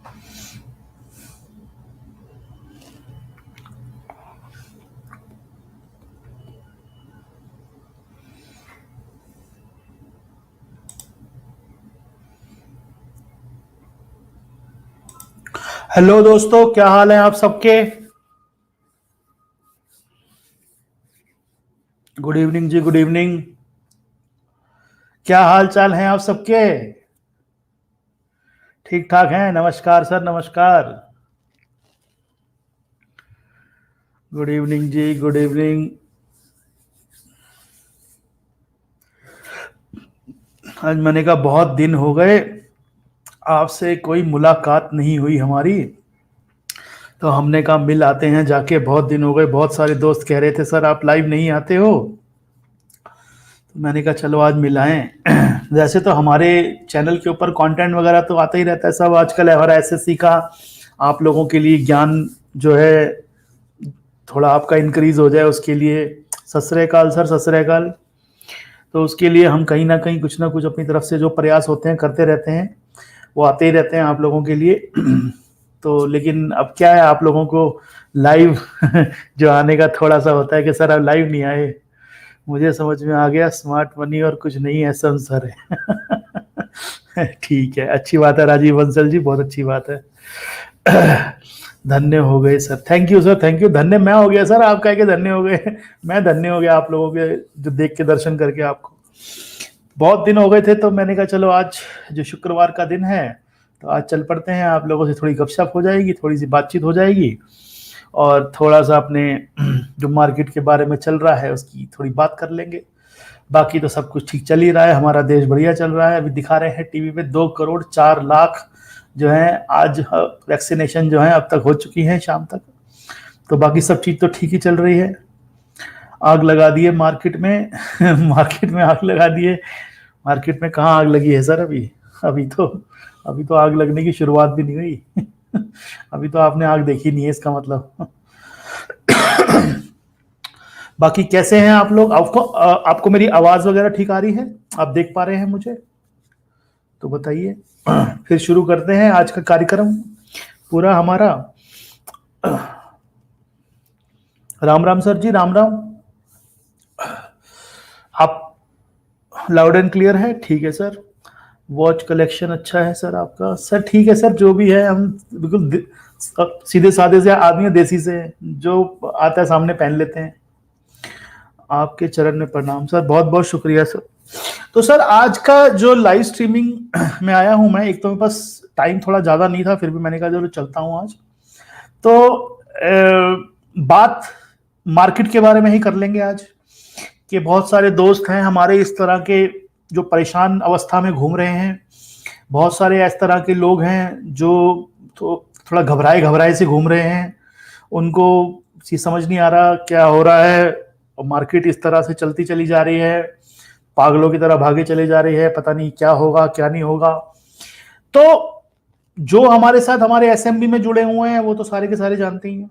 Hello दोस्तों, क्या हाल है आप सबके। गुड इवनिंग जी, गुड इवनिंग। क्या हाल चाल है आप सबके। ठीक ठाक हैं। नमस्कार सर, नमस्कार। गुड इवनिंग जी, गुड इवनिंग। आज मैंने कहा बहुत दिन हो गए, आपसे कोई मुलाकात नहीं हुई हमारी, तो हमने कहा मिल आते हैं जाके। बहुत दिन हो गए। बहुत सारे दोस्त कह रहे थे सर आप लाइव नहीं आते हो, तो मैंने कहा चलो आज मिलाएं। वैसे तो हमारे चैनल के ऊपर कंटेंट वगैरह तो आता ही रहता है सब। आजकल हमारा एसएससी का आप लोगों के लिए ज्ञान जो है थोड़ा आपका इंक्रीज हो जाए, उसके लिए सत श्री अकाल सर, सत श्री अकाल। तो उसके लिए हम कहीं ना कहीं कुछ ना कुछ अपनी तरफ से जो प्रयास होते हैं करते रहते हैं, वो आते ही रहते हैं आप लोगों के लिए। तो लेकिन अब क्या है, आप लोगों को लाइव जो आने का थोड़ा सा होता है कि सर अब लाइव नहीं आए। मुझे समझ में आ गया, स्मार्ट मनी और कुछ नहीं है सर है। ठीक है, अच्छी बात है राजीव बंसल जी, बहुत अच्छी बात है। धन्य हो गए sir, thank you sir, thank you. धन्य मैं हो गया सर, आप कह के धन्य हो गए। मैं धन्य हो गया आप लोगों के जो देख के, दर्शन करके आपको। बहुत दिन हो गए थे, तो मैंने कहा चलो आज जो शुक्रवार का दिन है, तो आज चल पड़ते हैं। आप लोगों से थोड़ी गपशप हो जाएगी, थोड़ी सी बातचीत हो जाएगी, और थोड़ा सा अपने जो मार्केट के बारे में चल रहा है उसकी थोड़ी बात कर लेंगे। बाकी तो सब कुछ ठीक चल ही रहा है, हमारा देश बढ़िया चल रहा है। अभी दिखा रहे हैं टीवी पे 2 करोड़ 4 लाख जो है आज वैक्सीनेशन जो है अब तक हो चुकी है शाम तक। तो बाकी सब चीज तो ठीक ही चल रही है। आग लगा दिए मार्केट में। मार्केट में आग लगा दिए। मार्केट में कहाँ आग लगी है सर अभी। अभी तो अभी तो आग लगने की शुरुआत भी नहीं हुई। अभी तो आपने आग देखी नहीं है, इसका मतलब। बाकी कैसे हैं आप लोग। आपको मेरी आवाज वगैरह ठीक आ रही है, आप देख पा रहे हैं मुझे, तो बताइए। फिर शुरू करते हैं आज का कार्यक्रम पूरा हमारा। राम राम सर जी, राम राम। आप लाउड एंड क्लियर है, ठीक है सर। वॉच कलेक्शन अच्छा है सर आपका। सर ठीक है सर, जो भी है हम बिल्कुल सीधे साधे से आदमी, देसी से जो आता है सामने पहन लेते हैं। आपके चरण में प्रणाम सर, बहुत बहुत शुक्रिया सर। तो सर आज का जो लाइव स्ट्रीमिंग में आया हूं मैं, एक तो मेरे पास टाइम थोड़ा ज्यादा नहीं था, फिर भी मैंने कहा चलो चलता हूं आज। तो बात मार्केट के बारे में ही कर लेंगे आज, कि बहुत सारे दोस्त हैं हमारे इस तरह के जो परेशान अवस्था में घूम रहे हैं। बहुत सारे इस तरह के लोग हैं जो तो थोड़ा घबराए घबराए से घूम रहे हैं। उनको समझ नहीं आ रहा क्या हो रहा है, और मार्केट इस तरह से चलती चली जा रही है, पागलों की तरह भागे चले जा रही है, पता नहीं क्या होगा क्या नहीं होगा। तो जो हमारे साथ हमारे एसएमबी में जुड़े हुए हैं वो तो सारे के सारे जानते ही हैं।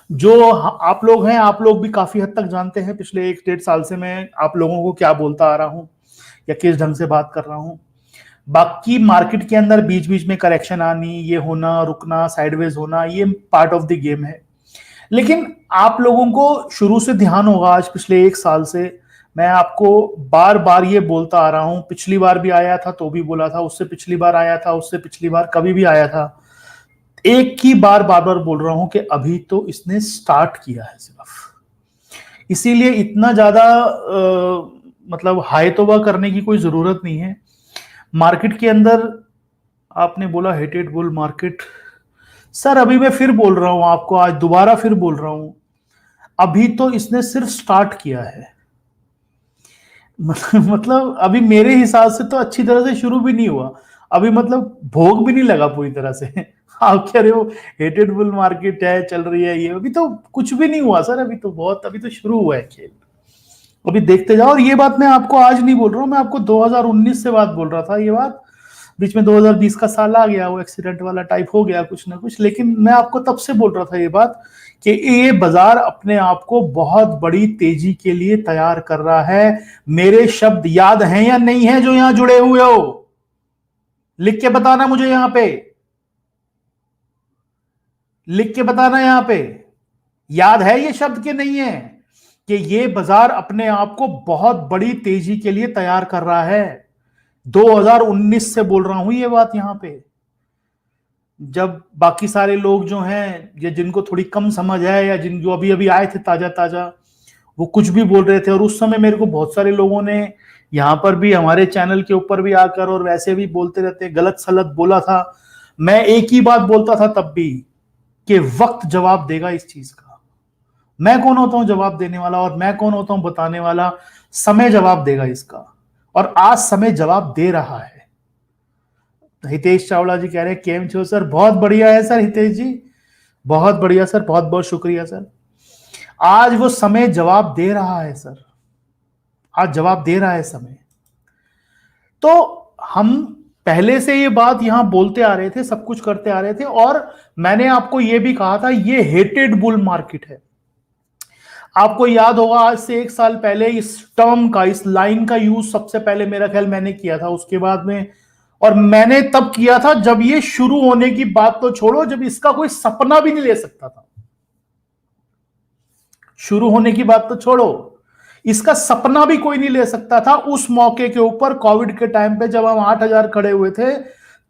जो आप लोग हैं, आप लोग भी काफी हद तक जानते हैं पिछले 1 डेढ़ साल से मैं आप लोगों को क्या बोलता आ रहा हूं या किस ढंग से बात कर रहा हूं। बाकी मार्केट के अंदर बीच बीच में करेक्शन आनी, ये होना, रुकना, साइडवेज होना, ये पार्ट ऑफ द गेम है। लेकिन आप लोगों को शुरू से ध्यान होगा, आज पिछले 1 साल से मैं आपको बार बार ये बोलता आ रहा हूं। पिछली बार भी आया था तो भी बोला था, उससे पिछली बार आया था, उससे पिछली बार कभी भी आया था। एक ही बार बार बार बोल रहा हूं कि अभी तो इसने स्टार्ट किया है सिर्फ, इसीलिए इतना ज्यादा मतलब हाई तौबा करने की कोई जरूरत नहीं है। मार्केट के अंदर आपने बोला हेटेड बुल मार्केट, सर अभी मैं फिर बोल रहा हूं आपको, आज दोबारा फिर बोल रहा हूं, अभी तो इसने सिर्फ स्टार्ट किया है। मतलब अभी मेरे हिसाब से तो अच्छी तरह से शुरू भी नहीं हुआ, अभी मतलब भोग भी नहीं लगा पूरी तरह से। आप कह रहे हो हेटेड बुल मार्केट है, चल रही है, ये अभी तो कुछ भी नहीं हुआ सर। अभी तो शुरू हुआ है खेल, अभी देखते जाओ। और ये बात मैं आपको आज नहीं बोल रहा हूँ, मैं आपको 2019 से बात बोल रहा था। ये बात बीच में 2020 का साल आ गया, वो एक्सीडेंट वाला टाइप हो गया कुछ ना कुछ, लेकिन मैं आपको तब से बोल रहा था ये बात कि ये बाजार अपने आप को बहुत बड़ी तेजी के लिए तैयार कर रहा है। मेरे शब्द याद हैं या नहीं है जो यहां जुड़े हुए हो, लिख के बताना मुझे यहां पे। लिख के बताना यहां पे, याद है ये शब्द के नहीं है, कि ये बाजार अपने आप को बहुत बड़ी तेजी के लिए तैयार कर रहा है। 2019 से बोल रहा हूं ये बात यहां पे, जब बाकी सारे लोग जो हैं, ये जिनको थोड़ी कम समझ है, या जिन जो अभी अभी आए थे ताजा ताजा, वो कुछ भी बोल रहे थे। और उस समय मेरे को बहुत सारे लोगों ने यहां पर भी, हमारे चैनल के ऊपर भी आकर, और वैसे भी बोलते रहते, गलत सलत बोला था। मैं एक ही बात बोलता था तब भी, कि वक्त जवाब देगा इस चीज का। मैं कौन होता हूं जवाब देने वाला, और मैं कौन होता हूं बताने वाला? समय जवाब देगा इसका, और आज समय जवाब दे रहा है। हितेश चावला जी कह रहे हैं केम छो सर, बहुत बढ़िया है सर हितेश जी, बहुत बढ़िया सर, बहुत बहुत शुक्रिया सर। आज वो समय जवाब दे रहा है सर, आज जवाब दे रहा है समय। तो हम पहले से ये बात यहां बोलते आ रहे थे, सब कुछ करते आ रहे थे, और मैंने आपको ये भी कहा था ये हेटेड बुल मार्केट है। आपको याद होगा आज से 1 साल पहले इस टर्म का, इस लाइन का यूज सबसे पहले मेरा ख्याल मैंने किया था, उसके बाद में, और मैंने तब किया था जब ये शुरू होने की बात तो छोड़ो, जब इसका कोई सपना भी नहीं ले सकता था। शुरू होने की बात तो छोड़ो, इसका सपना भी कोई नहीं ले सकता था। उस मौके के ऊपर कोविड के टाइम पे जब हम 8,000 खड़े हुए थे,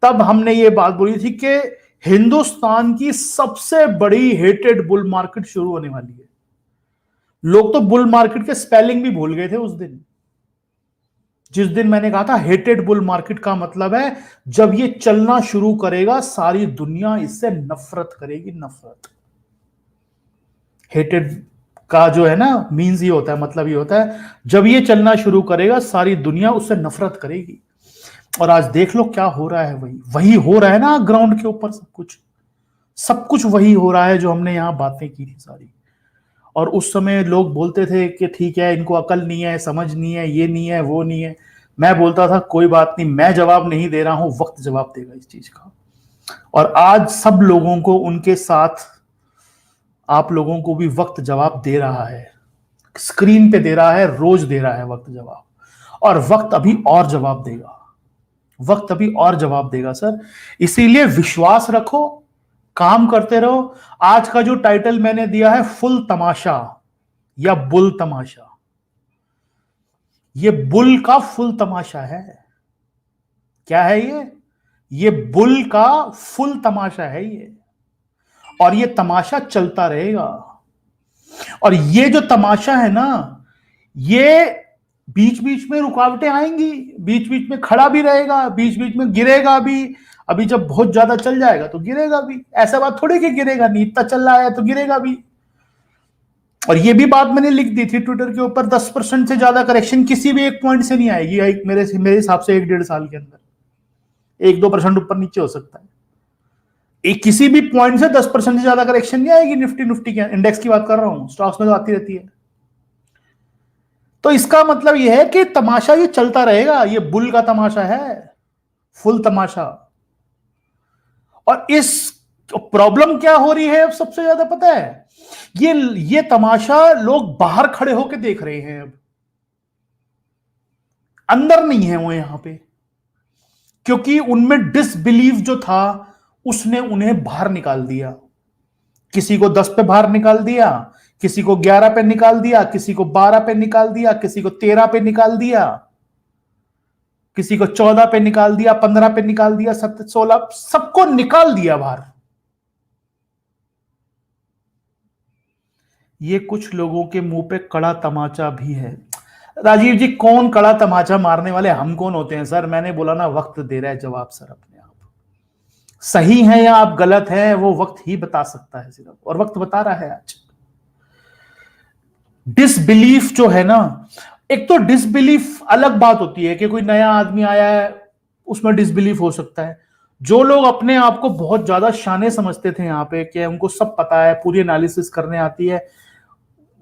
तब हमने ये बात बोली थी कि हिंदुस्तान की सबसे बड़ी हेटेड बुल मार्केट शुरू होने वाली है। लोग तो बुल मार्केट के स्पेलिंग भी भूल गए थे उस दिन, जिस दिन मैंने कहा था हेटेड बुल मार्केट का मतलब है जब ये चलना शुरू करेगा सारी दुनिया इससे नफरत करेगी, नफरत। हेटेड का जो है ना मीन्स ये होता है, मतलब ये होता है जब ये चलना शुरू करेगा सारी दुनिया उससे नफरत करेगी। और आज देख लो क्या हो रहा है, वही वही हो रहा है ना ग्राउंड के ऊपर, सब कुछ वही हो रहा है जो हमने यहां बातें की थी सारी। और उस समय लोग बोलते थे कि ठीक है इनको अकल नहीं है, समझ नहीं है, ये नहीं है, वो नहीं है। मैं बोलता था कोई बात नहीं, मैं जवाब नहीं दे रहा हूं, वक्त जवाब देगा इस चीज का। और आज सब लोगों को, उनके साथ आप लोगों को भी वक्त जवाब दे रहा है, स्क्रीन पे दे रहा है, रोज दे रहा है वक्त जवाब। और वक्त अभी और जवाब देगा, वक्त अभी और जवाब देगा सर। इसीलिए विश्वास रखो, काम करते रहो। आज का जो टाइटल मैंने दिया है फुल तमाशा या बुल तमाशा, ये बुल का फुल तमाशा है। क्या है ये बुल का फुल तमाशा है ये, और ये तमाशा चलता रहेगा। और ये जो तमाशा है ना, ये बीच बीच में रुकावटें आएंगी, बीच बीच में खड़ा भी रहेगा, बीच बीच में गिरेगा भी। अभी जब बहुत ज्यादा चल जाएगा तो गिरेगा भी, ऐसा बात थोड़ी कि गिरेगा नहीं, इतना चल रहा है तो गिरेगा भी। और ये भी बात मैंने लिख दी थी ट्विटर के ऊपर, 10% से ज्यादा करेक्शन किसी भी एक पॉइंट से नहीं आएगी, एक मेरे हिसाब से 1-1.5 साल के अंदर 1-2% ऊपर नीचे हो सकता है। एक किसी भी पॉइंट से 10% से ज्यादा करेक्शन नहीं आएगी। निफ्टी के इंडेक्स की बात कर रहा हूं, स्टॉक्स में तो आती रहती है। तो इसका मतलब यह है कि तमाशा ये चलता रहेगा, ये बुल का तमाशा है, फुल तमाशा। और इस प्रॉब्लम क्या हो रही है अब सबसे ज्यादा पता है, ये तमाशा लोग बाहर खड़े होकर देख रहे हैं, अब अंदर नहीं है वो यहां पे, क्योंकि उनमें डिसबिलीव जो था उसने उन्हें बाहर निकाल दिया। किसी को 10 पे बाहर निकाल दिया, किसी को 11 पे निकाल दिया, किसी को 12 पे निकाल दिया, किसी को 13 पे निकाल दिया, किसी को 14 पे निकाल दिया, 15 पे निकाल दिया, 16, सबको निकाल दिया बाहर। ये कुछ लोगों के मुंह पे कड़ा तमाचा भी है। राजीव जी कौन कड़ा तमाचा मारने वाले, हम कौन होते हैं सर? मैंने बोला ना वक्त दे रहा है जवाब सर, अपने आप सही है या आप गलत हैं वो वक्त ही बता सकता है सिर्फ, और वक्त बता रहा है आज। डिसबिलीफ जो है ना, एक तो डिसबिलीफ अलग बात होती है कि कोई नया आदमी आया है उसमें डिसबिलीफ हो सकता है। जो लोग अपने आप को बहुत ज्यादा शाने समझते थे यहाँ पे कि उनको सब पता है, पूरी एनालिसिस करने आती है,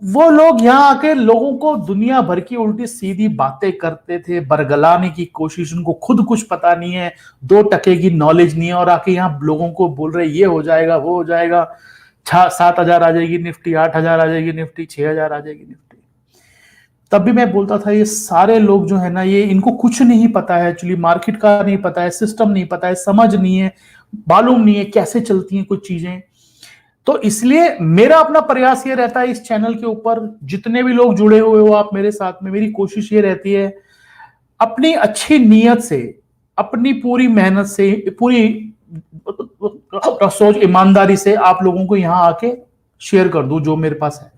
वो लोग यहाँ आके लोगों को दुनिया भर की उल्टी सीधी बातें करते थे, बरगलाने की कोशिश, उनको खुद कुछ पता नहीं है, 2% की नॉलेज नहीं है, और आके यहाँ लोगों को बोल रहे ये हो जाएगा, वो हो जाएगा, 7,000 आ जाएगी निफ्टी, 8,000 आ जाएगी निफ्टी, 6,000 आ जाएगी निफ्टी। तब भी मैं बोलता था ये सारे लोग जो है ना, ये इनको कुछ नहीं पता है, एक्चुअली मार्केट का नहीं पता है, सिस्टम नहीं पता है, समझ नहीं है, मालूम नहीं है कैसे चलती हैं कुछ चीजें। तो इसलिए मेरा अपना प्रयास ये रहता है इस चैनल के ऊपर, जितने भी लोग जुड़े हुए हो आप मेरे साथ में, मेरी कोशिश ये रहती है अपनी अच्छी नीयत से, अपनी पूरी मेहनत से, पूरी सोच ईमानदारी से आप लोगों को यहां आके शेयर कर दूं जो मेरे पास है।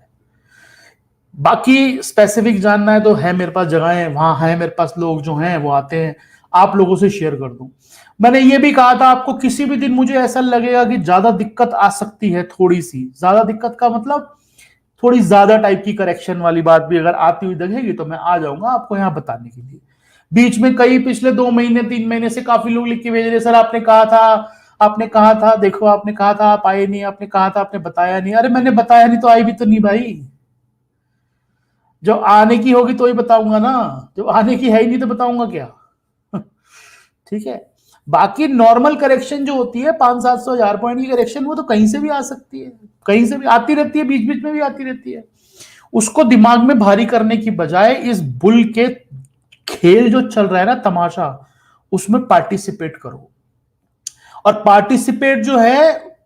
बाकी स्पेसिफिक जानना है तो है मेरे पास जगहें, वहां है मेरे पास लोग जो हैं वो आते हैं, आप लोगों से शेयर कर दूं। मैंने ये भी कहा था आपको, किसी भी दिन मुझे ऐसा लगेगा कि ज्यादा दिक्कत आ सकती है, थोड़ी सी ज्यादा दिक्कत का मतलब थोड़ी ज्यादा टाइप की करेक्शन वाली बात भी अगर आती हुई दिखेगी तो मैं आ जाऊंगा आपको यहाँ बताने के लिए। बीच में कई पिछले 2 महीने 3 महीने से काफी लोग लिख के भेज रहे, सर आपने कहा था, आपने कहा था, देखो आपने कहा था आप आए नहीं, आपने कहा था आपने बताया नहीं। अरे मैंने बताया नहीं तो आई भी तो नहीं भाई, जो आने की होगी तो ही बताऊंगा ना, जो आने की है ही नहीं तो बताऊंगा क्या। ठीक है। बाकी नॉर्मल करेक्शन जो होती है 500-700-1000 पॉइंट की करेक्शन, वो तो कहीं से भी आ सकती है, कहीं से भी आती रहती है, बीच बीच में भी आती रहती है। उसको दिमाग में भारी करने की बजाय इस बुल के खेल जो चल रहा है ना, तमाशा, उसमें पार्टिसिपेट करो। और पार्टिसिपेट जो है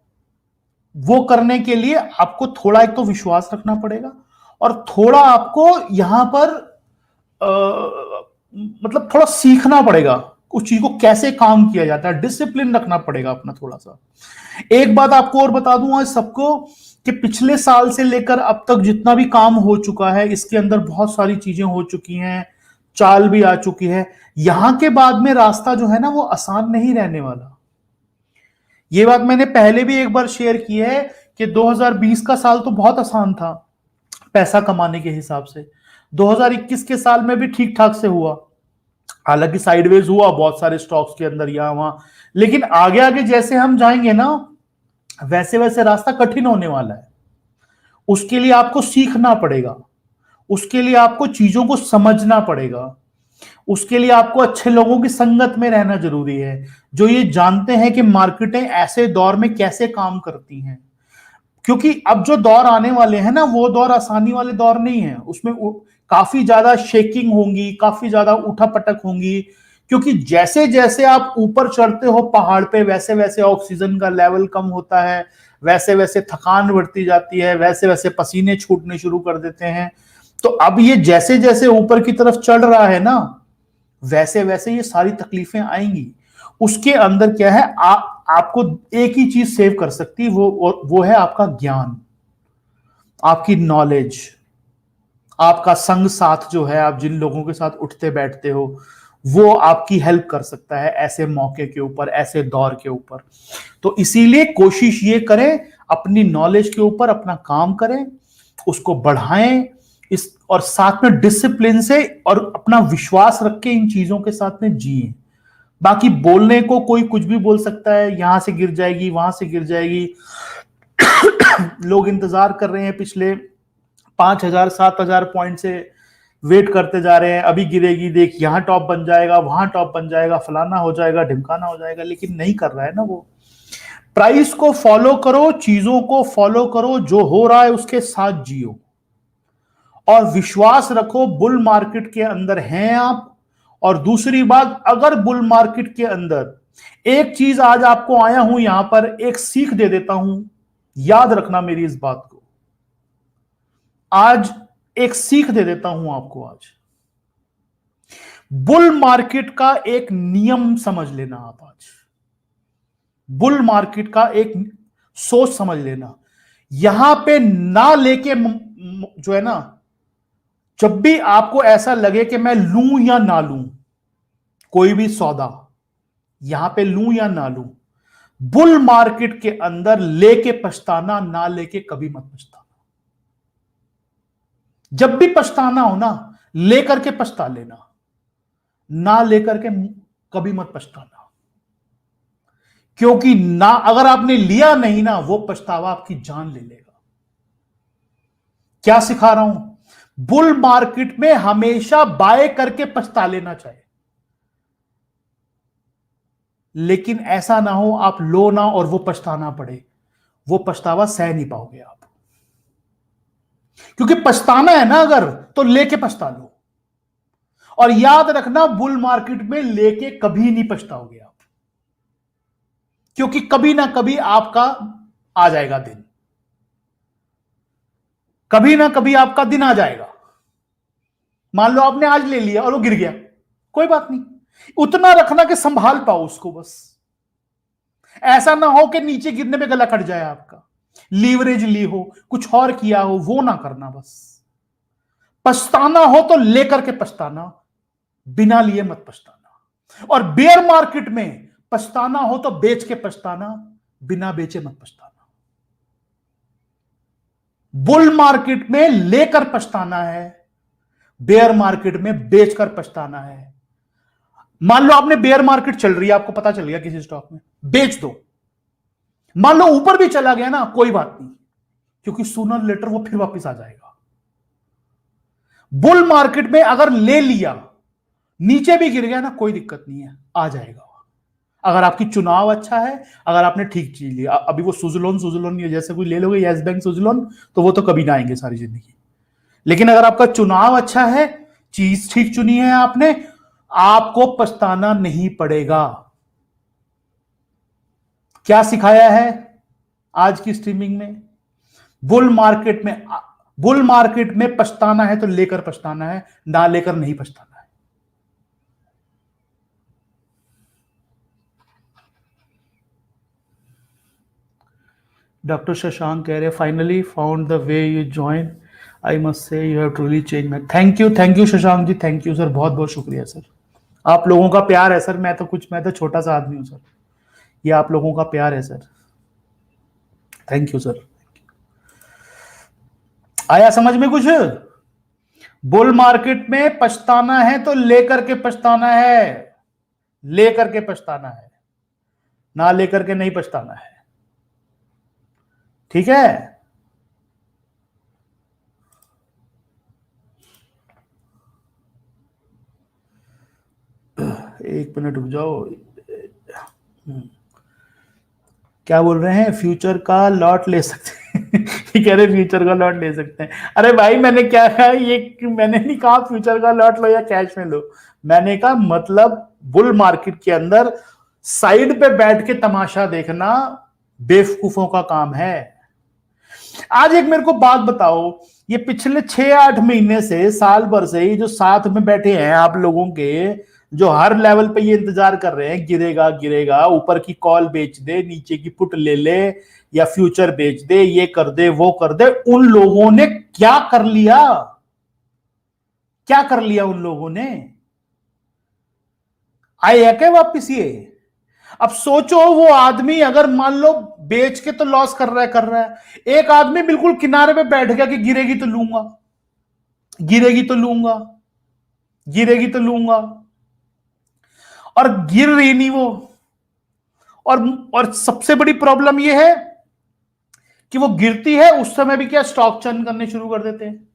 वो करने के लिए आपको थोड़ा एक तो विश्वास रखना पड़ेगा, और थोड़ा आपको यहां पर मतलब थोड़ा सीखना पड़ेगा उस चीज को कैसे काम किया जाता है, डिसिप्लिन रखना पड़ेगा अपना थोड़ा सा। एक बात आपको और बता दूं आज सबको, कि पिछले साल से लेकर अब तक जितना भी काम हो चुका है इसके अंदर बहुत सारी चीजें हो चुकी हैं, चाल भी आ चुकी है। यहां के बाद में रास्ता जो है ना वो आसान नहीं रहने वाला। ये बात मैंने पहले भी एक बार शेयर की है कि 2020 का साल तो बहुत आसान था पैसा कमाने के हिसाब से, 2021 के साल में भी ठीक ठाक से हुआ, हालांकि साइडवेज हुआ बहुत सारे स्टॉक्स के अंदर यहां वहां, लेकिन आगे आगे जैसे हम जाएंगे ना वैसे वैसे रास्ता कठिन होने वाला है। उसके लिए आपको सीखना पड़ेगा, उसके लिए आपको चीजों को समझना पड़ेगा, उसके लिए आपको अच्छे लोगों की संगत में रहना जरूरी है, जो ये जानते हैं कि मार्केटें ऐसे दौर में कैसे काम करती हैं। क्योंकि अब जो दौर आने वाले हैं ना वो दौर आसानी वाले दौर नहीं है, उसमें काफी ज्यादा शेकिंग होंगी, काफी ज्यादा उठापटक होंगी। क्योंकि जैसे जैसे आप ऊपर चढ़ते हो पहाड़ पे वैसे वैसे ऑक्सीजन का लेवल कम होता है, वैसे वैसे थकान बढ़ती जाती है, वैसे वैसे पसीने छूटने शुरू कर देते हैं। तो अब ये जैसे जैसे ऊपर की तरफ चढ़ रहा है ना वैसे वैसे ये सारी तकलीफें आएंगी। उसके अंदर क्या है, आपको एक ही चीज सेव कर सकती है, वो है आपका ज्ञान, आपकी नॉलेज, आपका संग साथ जो है, आप जिन लोगों के साथ उठते बैठते हो वो आपकी हेल्प कर सकता है ऐसे मौके के ऊपर, ऐसे दौर के ऊपर। तो इसीलिए कोशिश ये करें अपनी नॉलेज के ऊपर अपना काम करें, उसको बढ़ाएं, इस और साथ में डिसिप्लिन से और अपना विश्वास रख के इन चीजों के साथ में जिए। बाकी बोलने को कोई कुछ भी बोल सकता है, यहां से गिर जाएगी वहां से गिर जाएगी। लोग इंतजार कर रहे हैं पिछले 5,000-7,000 पॉइंट से, वेट करते जा रहे हैं अभी गिरेगी, देख यहां टॉप बन जाएगा वहां टॉप बन जाएगा, फलाना हो जाएगा ढिमकाना हो जाएगा, लेकिन नहीं कर रहा है ना वो। प्राइस को फॉलो करो, चीजों को फॉलो करो, जो हो रहा है उसके साथ जियो, और विश्वास रखो बुल मार्केट के अंदर हैं आप। और दूसरी बात, अगर बुल मार्केट के अंदर एक चीज आज आपको आया हूं यहां पर एक सीख दे देता हूं, याद रखना मेरी इस बात को, आज एक सीख दे देता हूं आपको। आज बुल मार्केट का एक नियम समझ लेना आप, आज बुल मार्केट का एक सोच समझ लेना, यहां पे ना लेके जो है ना, जब भी आपको ऐसा लगे कि मैं लूं या ना लूं कोई भी सौदा, यहां पे लूं या ना लूं, बुल मार्केट के अंदर लेके पछताना, ना लेके कभी मत पछताना। जब भी पछताना हो ना लेकर के पछता लेना, ना लेकर के कभी मत पछताना। क्योंकि ना अगर आपने लिया नहीं ना वो पछतावा आपकी जान ले लेगा। क्या सिखा रहा हूं, बुल मार्केट में हमेशा बाय करके पछता लेना चाहिए, लेकिन ऐसा ना हो आप लो ना और वो पछताना पड़े, वो पछतावा सह नहीं पाओगे आप। क्योंकि पछताना है ना अगर, तो लेके पछता लो, और याद रखना बुल मार्केट में लेके कभी नहीं पछताओगे आप, क्योंकि कभी ना कभी आपका आ जाएगा दिन, कभी ना कभी आपका दिन आ जाएगा। मान लो आपने आज ले लिया और वो गिर गया, कोई बात नहीं, उतना रखना कि संभाल पाओ उसको बस। ऐसा ना हो कि नीचे गिरने पे गला कट जाए आपका, लीवरेज ली हो, कुछ और किया हो, वो ना करना बस। पछताना हो तो लेकर के पछताना, बिना लिए मत पछताना। और बेयर मार्केट में पछताना हो तो बेच के पछताना, बिना बेचे मत पछताना। बुल मार्केट में लेकर पछताना है, बेयर मार्केट में बेचकर पछताना है। मान लो आपने बेयर मार्केट चल रही है, आपको पता चल गया किसी स्टॉक में, बेच दो। मान लो ऊपर भी चला गया ना, कोई बात नहीं, क्योंकि सूनर लेटर वो फिर वापस आ जाएगा। बुल मार्केट में अगर ले लिया, नीचे भी गिर गया ना, कोई दिक्कत नहीं है, आ जाएगा। अगर आपकी चुनाव अच्छा है, अगर आपने ठीक चीज लिया। अभी वो सुजलोन नहीं है, जैसे कोई ले लोगे यस बैंक सुजलोन, तो वो तो कभी ना आएंगे सारी जिंदगी। लेकिन अगर आपका चुनाव अच्छा है, चीज ठीक चुनी है आपने, आपको पछताना नहीं पड़ेगा। क्या सिखाया है आज की स्ट्रीमिंग में? बुल मार्केट में पछताना है तो लेकर पछताना है, ना लेकर नहीं पछताना है। डॉक्टर शशांक कह रहे finally found the way you join, I must say you have truly change my. Thank you Shashank ji, thank you sir, बहुत बहुत शुक्रिया सर। आप लोगों का प्यार है सर, मैं तो छोटा सा आदमी हूं सर, ये आप लोगों का प्यार है सर। Thank you sir. आया समझ में कुछ? बुल मार्केट में पछताना है तो लेकर के पछताना है, लेकर के पछताना है, ना लेकर के नहीं पछताना है। ठीक है? एक मिनट रुक जाओ। क्या बोल रहे हैं? फ्यूचर का लॉट ले सकते हैं ये कह रहे फ्यूचर का लॉट ले सकते हैं। अरे भाई मैंने क्या कहा, ये मैंने नहीं कहा फ्यूचर का लॉट लो या कैश में लो। मैंने कहा मतलब बुल मार्केट के अंदर साइड पे बैठ के तमाशा देखना बेवकूफों का काम है। आज एक मेरे को बात बताओ, ये पिछले 6-8 महीने से, साल भर से ही जो साथ में बैठे हैं आप लोगों के, जो हर लेवल पे ये इंतजार कर रहे हैं गिरेगा गिरेगा, ऊपर की कॉल बेच दे, नीचे की पुट ले ले, या फ्यूचर बेच दे, ये कर दे वो कर दे, उन लोगों ने क्या कर लिया? क्या कर लिया उन लोगों ने? आए है क्या वापिस ये? अब सोचो वो आदमी अगर मान लो बेच के तो लॉस कर रहा है, एक आदमी बिल्कुल किनारे पे बैठ गया कि गिरेगी तो लूंगा, गिरेगी तो लूंगा, गिरेगी तो लूंगा, और गिर रही नहीं वो। और सबसे बड़ी प्रॉब्लम ये है कि वो गिरती है उस समय भी क्या स्टॉक चर्न करने शुरू कर देते हैं।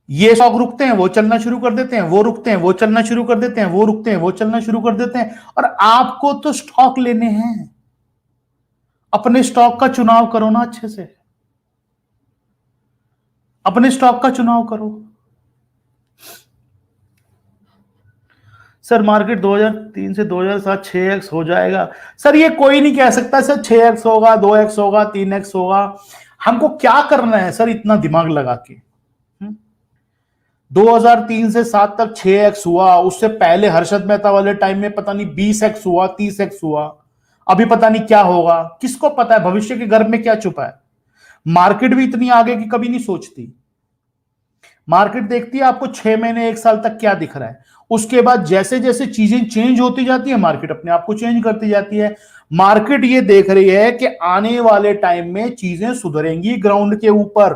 ये स्टॉक रुकते हैं वो चलना शुरू कर देते हैं, वो रुकते हैं वो चलना शुरू कर देते हैं, वो रुकते हैं वो चलना शुरू कर देते हैं। और आपको तो स्टॉक लेने हैं, अपने स्टॉक का चुनाव करो ना अच्छे से, अपने स्टॉक का चुनाव करो। सर मार्केट 2003 से 2007 6x हो जाएगा। सर ये कोई नहीं कह सकता सर 6x होगा, 2x होगा, 3x होगा। हमको क्या करना है सर इतना दिमाग लगा के? 2003 से 7 तक 6x हुआ, उससे पहले हर्षद मेहता वाले टाइम में पता नहीं 20x हुआ, 30x हुआ, अभी पता नहीं क्या होगा, किसको पता है भविष्य के गर्भ में क्या छुपा है। मार्केट भी इतनी आगे की कभी नहीं सोचती। मार्केट देखती है आपको 6 महीने 1 साल तक क्या दिख रहा है, उसके बाद जैसे जैसे चीजें चेंज होती जाती है मार्केट अपने आप को चेंज करती जाती है। मार्केट ये देख रही है कि आने वाले टाइम में चीजें सुधरेंगी ग्राउंड के ऊपर,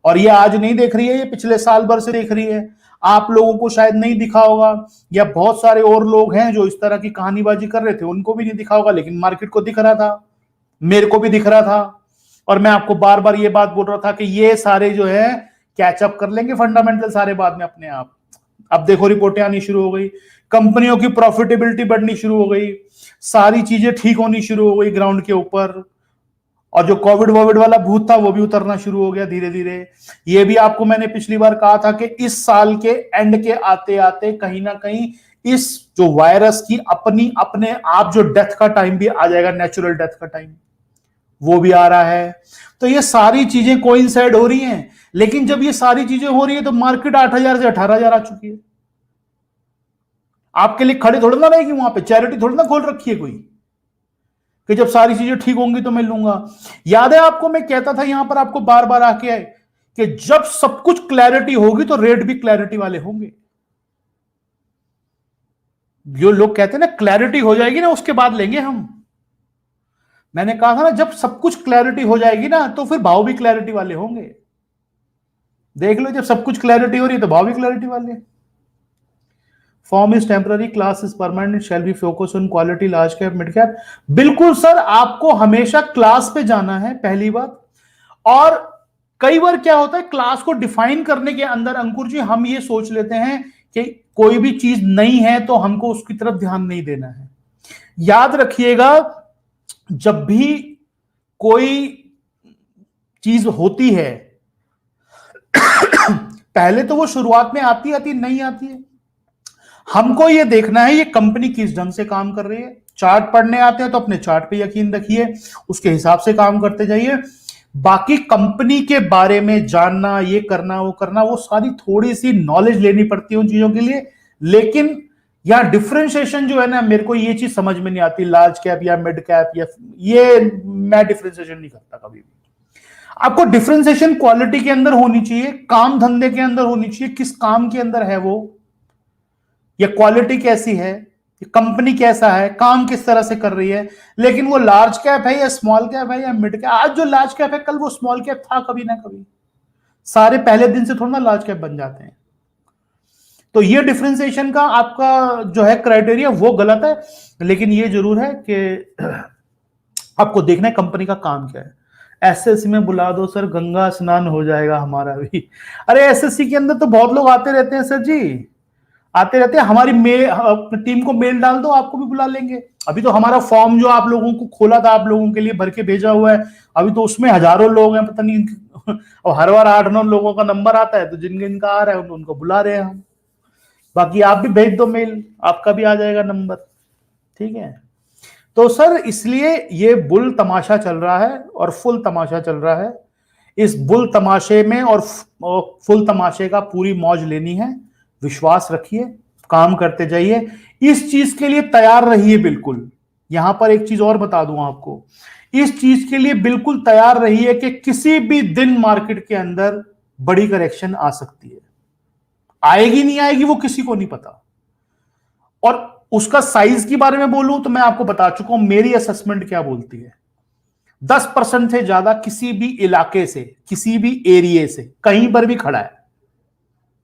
और ये आज नहीं देख रही है, ये पिछले साल भर से देख रही है। आप लोगों को शायद नहीं दिखा होगा, या बहुत सारे और लोग हैं जो इस तरह की कहानीबाजी कर रहे थे उनको भी नहीं दिखा होगा, लेकिन मार्केट को दिख रहा था, मेरे को भी दिख रहा था। और मैं आपको बार बार ये बात बोल रहा था कि ये सारे जो है कैचअप कर लेंगे फंडामेंटल सारे बाद में अपने आप। अब देखो रिपोर्टें आनी शुरू हो गई, कंपनियों की प्रॉफिटेबिलिटी बढ़नी शुरू हो गई, सारी चीजें ठीक होनी शुरू हो गई ग्राउंड के ऊपर, और जो कोविड वाला भूत था वो भी उतरना शुरू हो गया धीरे धीरे। ये भी आपको मैंने पिछली बार कहा था कि इस साल के एंड के आते आते कहीं ना कहीं इस जो वायरस की अपने आप जो डेथ का टाइम भी आ जाएगा, नेचुरल डेथ का टाइम। वो भी आ रहा है। तो ये सारी चीजें कोइंसाइड हो रही हैं, लेकिन जब ये सारी चीजें हो रही है तो मार्केट 8,000 से 18,000 आ चुकी है। आपके लिए खड़े थोड़ा ना रहेगी वहां पे, चैरिटी थोड़ी ना खोल रखी है कोई कि जब सारी चीजें ठीक होंगी तो मैं लूंगा। याद है आपको, मैं कहता था यहां पर आपको बार बार आके कि जब सब कुछ क्लैरिटी होगी तो रेट भी क्लैरिटी वाले होंगे। जो लोग कहते हैं ना क्लैरिटी हो जाएगी ना उसके बाद लेंगे हम, मैंने कहा था ना जब सब कुछ क्लैरिटी हो जाएगी ना तो फिर भाव भी क्लैरिटी वाले होंगे। देख लो, जब सब कुछ क्लैरिटी हो रही है तो भाव भी क्लैरिटी वाले। Form is temporary, class is permanent, shall be focus on quality, large cap, mid cap. बिल्कुल सर, आपको हमेशा क्लास पे जाना है, पहली बात। और कई बार क्या होता है, क्लास को डिफाइन करने के अंदर अंकुर जी हम ये सोच लेते हैं कि कोई भी चीज नहीं है तो हमको उसकी तरफ ध्यान नहीं देना है। याद रखिएगा, जब भी कोई चीज होती है पहले तो वो शुरुआत में आती आती नहीं आती है। हमको ये देखना है ये कंपनी किस ढंग से काम कर रही है। चार्ट पढ़ने आते हैं तो अपने चार्ट पे यकीन रखिए, उसके हिसाब से काम करते जाइए। बाकी कंपनी के बारे में जानना, ये करना वो करना, वो सारी थोड़ी सी नॉलेज लेनी पड़ती है उन चीजों के लिए। लेकिन यहां डिफरेंशिएशन जो है ना, मेरे को ये चीज समझ में नहीं आती, लार्ज कैप या मिड कैप, या ये मैं डिफरेंशिएशन नहीं करता कभी भी। आपको डिफरेंशिएशन क्वालिटी के अंदर होनी चाहिए, काम धंधे के अंदर होनी चाहिए, किस काम के अंदर है वो, या क्वालिटी कैसी है, कंपनी कैसा है, काम किस तरह से कर रही है। लेकिन वो लार्ज कैप है या स्मॉल कैप है या मिड कैप, आज जो लार्ज कैप है कल वो स्मॉल कैप था कभी ना कभी। सारे पहले दिन से थोड़ा ना लार्ज कैप बन जाते हैं। तो ये डिफरेंशिएशन का आपका जो है क्राइटेरिया वो गलत है। लेकिन ये जरूर है कि आपको देखना है कंपनी का काम क्या है। एसएससी में बुला दो सर, गंगा स्नान हो जाएगा हमारा भी। अरे एसएससी के अंदर तो बहुत लोग आते रहते हैं सर जी, आते रहते हैं। हमारी टीम को मेल डाल दो, आपको भी बुला लेंगे। अभी तो हमारा फॉर्म जो आप लोगों को खोला था, आप लोगों के लिए भर के भेजा हुआ है, अभी तो उसमें हजारों लोग हैं, पता नहीं और हर बार 8-9 लोगों का नंबर आता है, तो जिनका आ रहा है उनको बुला रहे हैं हम। बाकी आप भी भेज दो मेल, आपका भी आ जाएगा नंबर, ठीक है। तो सर इसलिए ये बुल तमाशा चल रहा है और फुल तमाशा चल रहा है। इस बुल तमाशे में और फुल तमाशे का पूरी मौज लेनी है। विश्वास रखिए, काम करते जाइए, इस चीज के लिए तैयार रहिए बिल्कुल। यहां पर एक चीज और बता दूं आपको, इस चीज के लिए बिल्कुल तैयार रहिए कि किसी भी दिन मार्केट के अंदर बड़ी करेक्शन आ सकती है। आएगी नहीं आएगी वो किसी को नहीं पता। और उसका साइज के बारे में बोलूं तो मैं आपको बता चुका हूं मेरी असेसमेंट क्या बोलती है। 10% से ज्यादा किसी भी इलाके से, किसी भी एरिया से कहीं पर भी खड़ा है,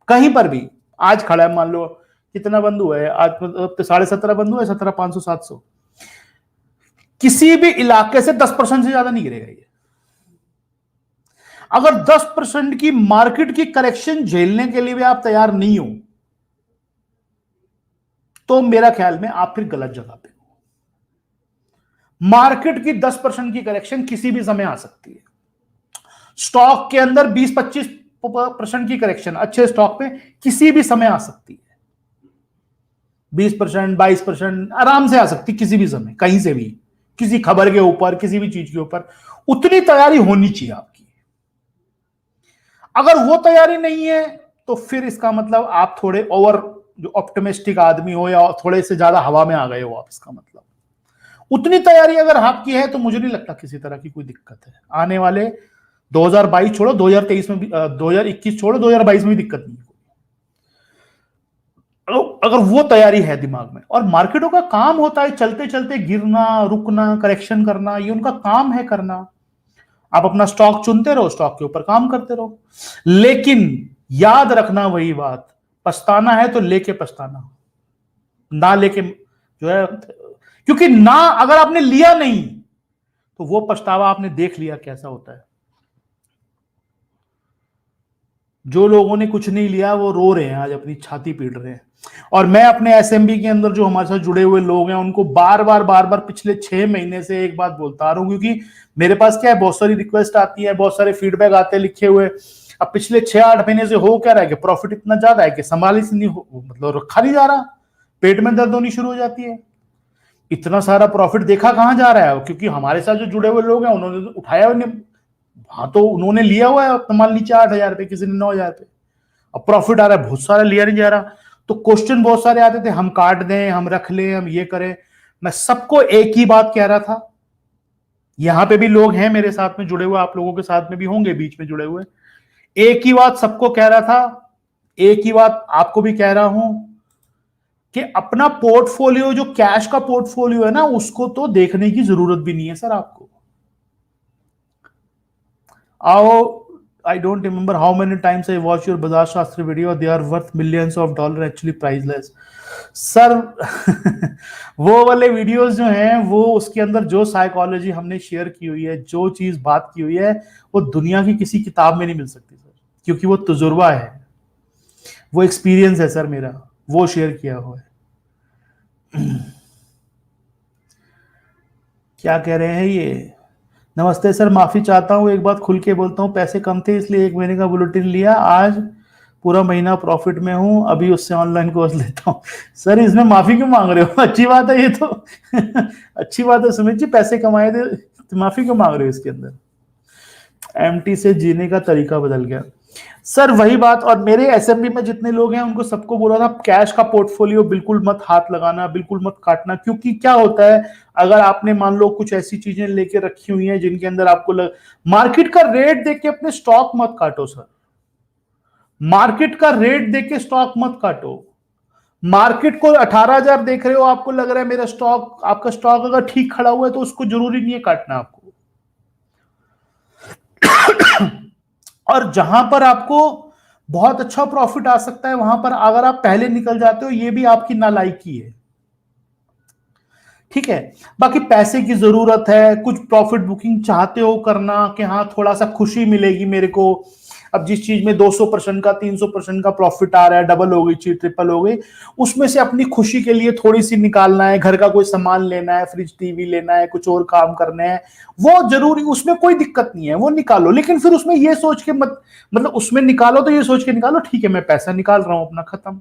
कहीं पर भी आज खड़ा है, मान लो कितना बंद हुआ है आज, 17.5 बंद हुआ है, 17,500 700, किसी भी इलाके से 10% से ज्यादा नहीं गिरेगा ये। अगर 10% की मार्केट की करेक्शन झेलने के लिए भी आप तैयार नहीं हो तो मेरा ख्याल में आप फिर गलत जगह पे हो। मार्केट की 10% की करेक्शन किसी भी समय आ सकती है। स्टॉक के अंदर 20-25% की करेक्शन अच्छे स्टॉक पे किसी भी समय आ सकती है। 20%, 22% आराम से आ सकती किसी भी समय, कहीं से भी, किसी खबर के ऊपर, किसी भी चीज के ऊपर। उतनी तैयारी होनी चाहिए आपकी। अगर वो तैयारी नहीं है तो फिर इसका मतलब आप थोड़े ओवर जो ऑप्टिमिस्टिक आदमी हो या थोड़े से ज्यादा हवा में आ गए हो आप। इसका मतलब उतनी तैयारी अगर आपकी है तो मुझे नहीं लगता किसी तरह की कोई दिक्कत है। आने वाले 2022 छोड़ो, 2023 में भी, 2021 छोड़ो, 2022 में भी दिक्कत नहीं है। अगर वो तैयारी है दिमाग में, और मार्केटों का काम होता है चलते चलते गिरना, रुकना, करेक्शन करना, ये उनका काम है करना। आप अपना स्टॉक चुनते रहो, स्टॉक के ऊपर काम करते रहो। लेकिन याद रखना वही बात, पछताना है तो लेके पछताना, ना लेके जो है, क्योंकि ना अगर आपने लिया नहीं तो वो पछतावा आपने देख लिया कैसा होता है। जो लोगों ने कुछ नहीं लिया वो रो रहे हैं आज, अपनी छाती पीट रहे हैं। और मैं अपने एसएमबी के अंदर जो हमारे साथ जुड़े हुए लोग हैं उनको बार बार पिछले 6 महीने से एक बात बोलता आ रहा हूं, क्योंकि मेरे पास क्या है, बहुत सारी रिक्वेस्ट आती है, बहुत सारे फीडबैक आते हैं लिखे हुए। अब पिछले 6-8 महीने से हो क्या रहा है कि प्रॉफिट इतना ज्यादा है कि संभाली से नहीं, मतलब रखा नहीं जा रहा, पेट में दर्द होनी शुरू हो जाती है। इतना सारा प्रॉफिट देखा कहां जा रहा है, क्योंकि हमारे साथ जो जुड़े हुए लोग हैं उन्होंने तो उठाया, उन्हें हाँ तो उन्होंने लिया हुआ है, मान लीजिए 8,000 पे, किसी ने 9,000 पे, अब प्रॉफिट आ रहा है, बहुत सारा लिया नहीं जा रहा। तो क्वेश्चन बहुत सारे आते थे, हम काट दें, हम रख लें, हम ये करें। मैं सबको एक ही बात कह रहा था, यहां पे भी लोग हैं मेरे साथ में जुड़े हुए, आप लोगों के साथ में भी होंगे बीच में जुड़े हुए, एक ही बात सबको कह रहा था, एक ही बात आपको भी कह रहा हूं कि अपना पोर्टफोलियो, जो कैश का पोर्टफोलियो है ना, उसको तो देखने की जरूरत भी नहीं है सर आपको। आओ, I don't remember how many times I watched your Bajaj Shastri video. They are worth millions of dollars, actually priceless. Sir वो वाले वीडियोस जो हैं, वो उसके अंदर जो साइकोलॉजी हमने शेयर की हुई है, जो चीज बात की हुई है, वो दुनिया की किसी किताब में नहीं मिल सकती सर, क्योंकि वो तजुर्बा है, वो एक्सपीरियंस है सर मेरा, वो शेयर किया हुआ है। क्या कह रहे हैं ये? नमस्ते सर, माफी चाहता हूँ, एक बात खुल के बोलता हूँ, पैसे कम थे इसलिए 1 महीने का बुलेटिन लिया, आज पूरा महीना प्रॉफिट में हूँ, अभी उससे ऑनलाइन कोर्स लेता हूँ। सर इसमें माफी क्यों मांग रहे हो? अच्छी बात है ये तो। अच्छी बात है सुमित जी, पैसे कमाए थे तो माफी क्यों मांग रहे हो इसके अंदर? एमटी से जीने का तरीका बदल गया सर, वही बात। और मेरे एसएमबी में जितने लोग हैं उनको सबको बोला था, कैश का पोर्टफोलियो बिल्कुल मत हाथ लगाना, बिल्कुल मत काटना, क्योंकि क्या होता है, अगर आपने मान लो कुछ ऐसी चीजें लेके रखी हुई हैं जिनके अंदर आपको मार्केट का रेट देख के अपने स्टॉक मत काटो सर, मार्केट का रेट देख के स्टॉक मत काटो। मार्केट को 18,000 देख रहे हो, आपको लग रहा है मेरा स्टॉक, आपका स्टॉक अगर ठीक खड़ा हुआ है तो उसको जरूरी नहीं है काटना आपको। और जहां पर आपको बहुत अच्छा प्रॉफिट आ सकता है, वहां पर अगर आप पहले निकल जाते हो, ये भी आपकी नालायकी है, ठीक है। बाकी पैसे की जरूरत है, कुछ प्रॉफिट बुकिंग चाहते हो करना कि हाँ थोड़ा सा खुशी मिलेगी मेरे को, अब जिस चीज में 200% का 300% का प्रॉफिट आ रहा है, डबल हो गई चीज, ट्रिपल हो गई, उसमें से अपनी खुशी के लिए थोड़ी सी निकालना है, घर का कोई सामान लेना है, फ्रिज टीवी लेना है, कुछ और काम करने हैं, वो जरूरी, उसमें कोई दिक्कत नहीं है, वो निकालो, लेकिन फिर उसमें ये सोच के मत, मतलब उसमें निकालो तो ये सोच के निकालो, ठीक है मैं पैसा निकाल रहा हूं अपना, खत्म।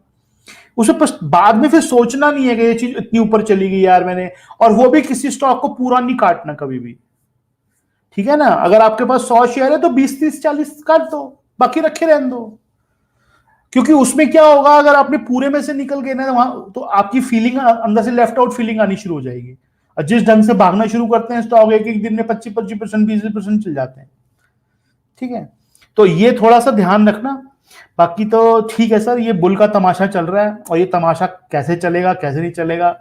उसे बाद में फिर सोचना नहीं है कि ये चीज इतनी ऊपर चली गई यार मैंने, और वो भी किसी स्टॉक को पूरा नहीं काटना कभी भी, ठीक है ना। अगर आपके पास 100 शेयर है तो 20, 30, 40 काट दो, बाकी रखे रहने दो, क्योंकि उसमें क्या होगा, अगर आपने पूरे में से निकल गए ना वहां, तो आपकी फीलिंग अंदर से लेफ्ट आउट फीलिंग आनी शुरू हो जाएगी, और जिस ढंग से भागना शुरू करते हैं स्टॉक, एक एक दिन में 25%, 20% चल जाते हैं, ठीक है। तो ये थोड़ा सा ध्यान रखना। बाकी तो ठीक है सर, ये बुल का तमाशा चल रहा है, और ये तमाशा कैसे चलेगा कैसे नहीं चलेगा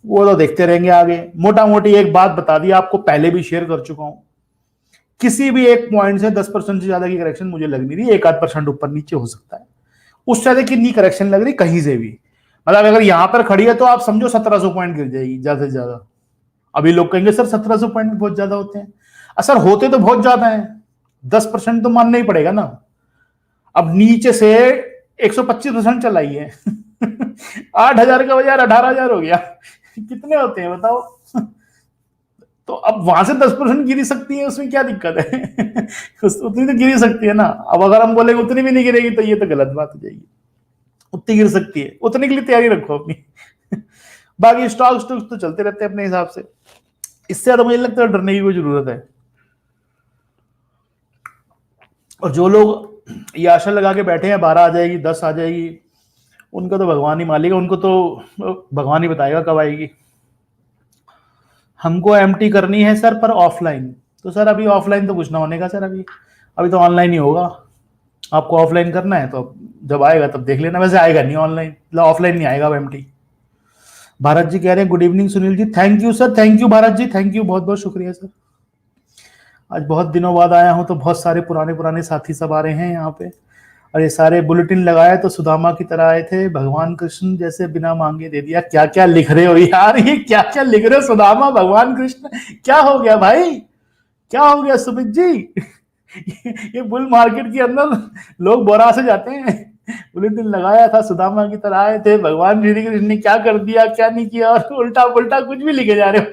वो तो देखते रहेंगे आगे। मोटा मोटी एक बात बता दी आपको, पहले भी शेयर कर चुका हूं, किसी भी एक पॉइंट से 10% से ज्यादा की करेक्शन मुझे लग नहीं रही, 1-8% ऊपर नीचे हो सकता है, उससे ज्यादा कितनी करेक्शन लग रही कहीं से भी, मतलब अगर यहां पर खड़ी है तो आप समझो 1,700 पॉइंट गिर जाएगी ज्यादा से ज्यादा। अभी लोग कहेंगे सर 1,700 पॉइंट बहुत ज्यादा होते हैं, असर होते तो बहुत ज्यादा है, 10% तो मानना ही पड़ेगा ना। अब नीचे से 125% चलाई है। 8,000 का बाजार 18,000 हो गया, कितने होते हैं बताओ। तो अब वहां से 10% गिरी सकती है, उसमें क्या दिक्कत है। उतनी तो गिरी सकती है ना। अब अगर हम बोलेंगे उतनी भी नहीं गिरेगी तो ये तो गलत बात हो जाएगी, उतनी गिर सकती है, उतने के लिए तैयारी रखो अपनी। बाकी स्टॉक्स तो चलते रहते हैं अपने हिसाब से, इससे ज्यादा मुझे लगता है डरने की कोई जरूरत है। और जो लोग ये आशा लगा के बैठे हैं 12 आ जाएगी 10 आ जाएगी, उनका तो भगवान ही मालिक है, उनको तो भगवान ही बताएगा कब आएगी। हमको एमटी करनी है सर पर ऑफलाइन, तो सर अभी ऑफलाइन तो कुछ ना होने का सर, अभी अभी तो ऑनलाइन ही होगा। आपको ऑफलाइन करना है तो जब आएगा तब देख लेना, वैसे आएगा नहीं ऑनलाइन, मतलब ऑफलाइन नहीं आएगा एमटी। भारत जी कह रहे हैं good evening Sunil ji, thank you sir, thank you Bharat ji, thank you, बहुत बहुत शुक्रिया सर। आज बहुत दिनों बाद आया हूं तो बहुत सारे पुराने पुराने साथी सब आ रहे हैं यहाँ पे, और ये सारे बुलेटिन लगाए तो सुदामा की तरह आए थे, भगवान कृष्ण जैसे बिना मांगे दे दिया। क्या क्या लिख रहे हो यार, ये क्या क्या लिख रहे हो, सुदामा भगवान कृष्ण, क्या हो गया भाई, क्या हो गया सुमित जी। ये बुल मार्केट के अंदर लोग बोरा से जाते हैं। बुलेटिन लगाया था, सुदामा की तरह आए थे, भगवान श्री कृष्ण ने क्या कर दिया क्या नहीं किया, और उल्टा पुल्टा कुछ भी लिखे जा रहे हो।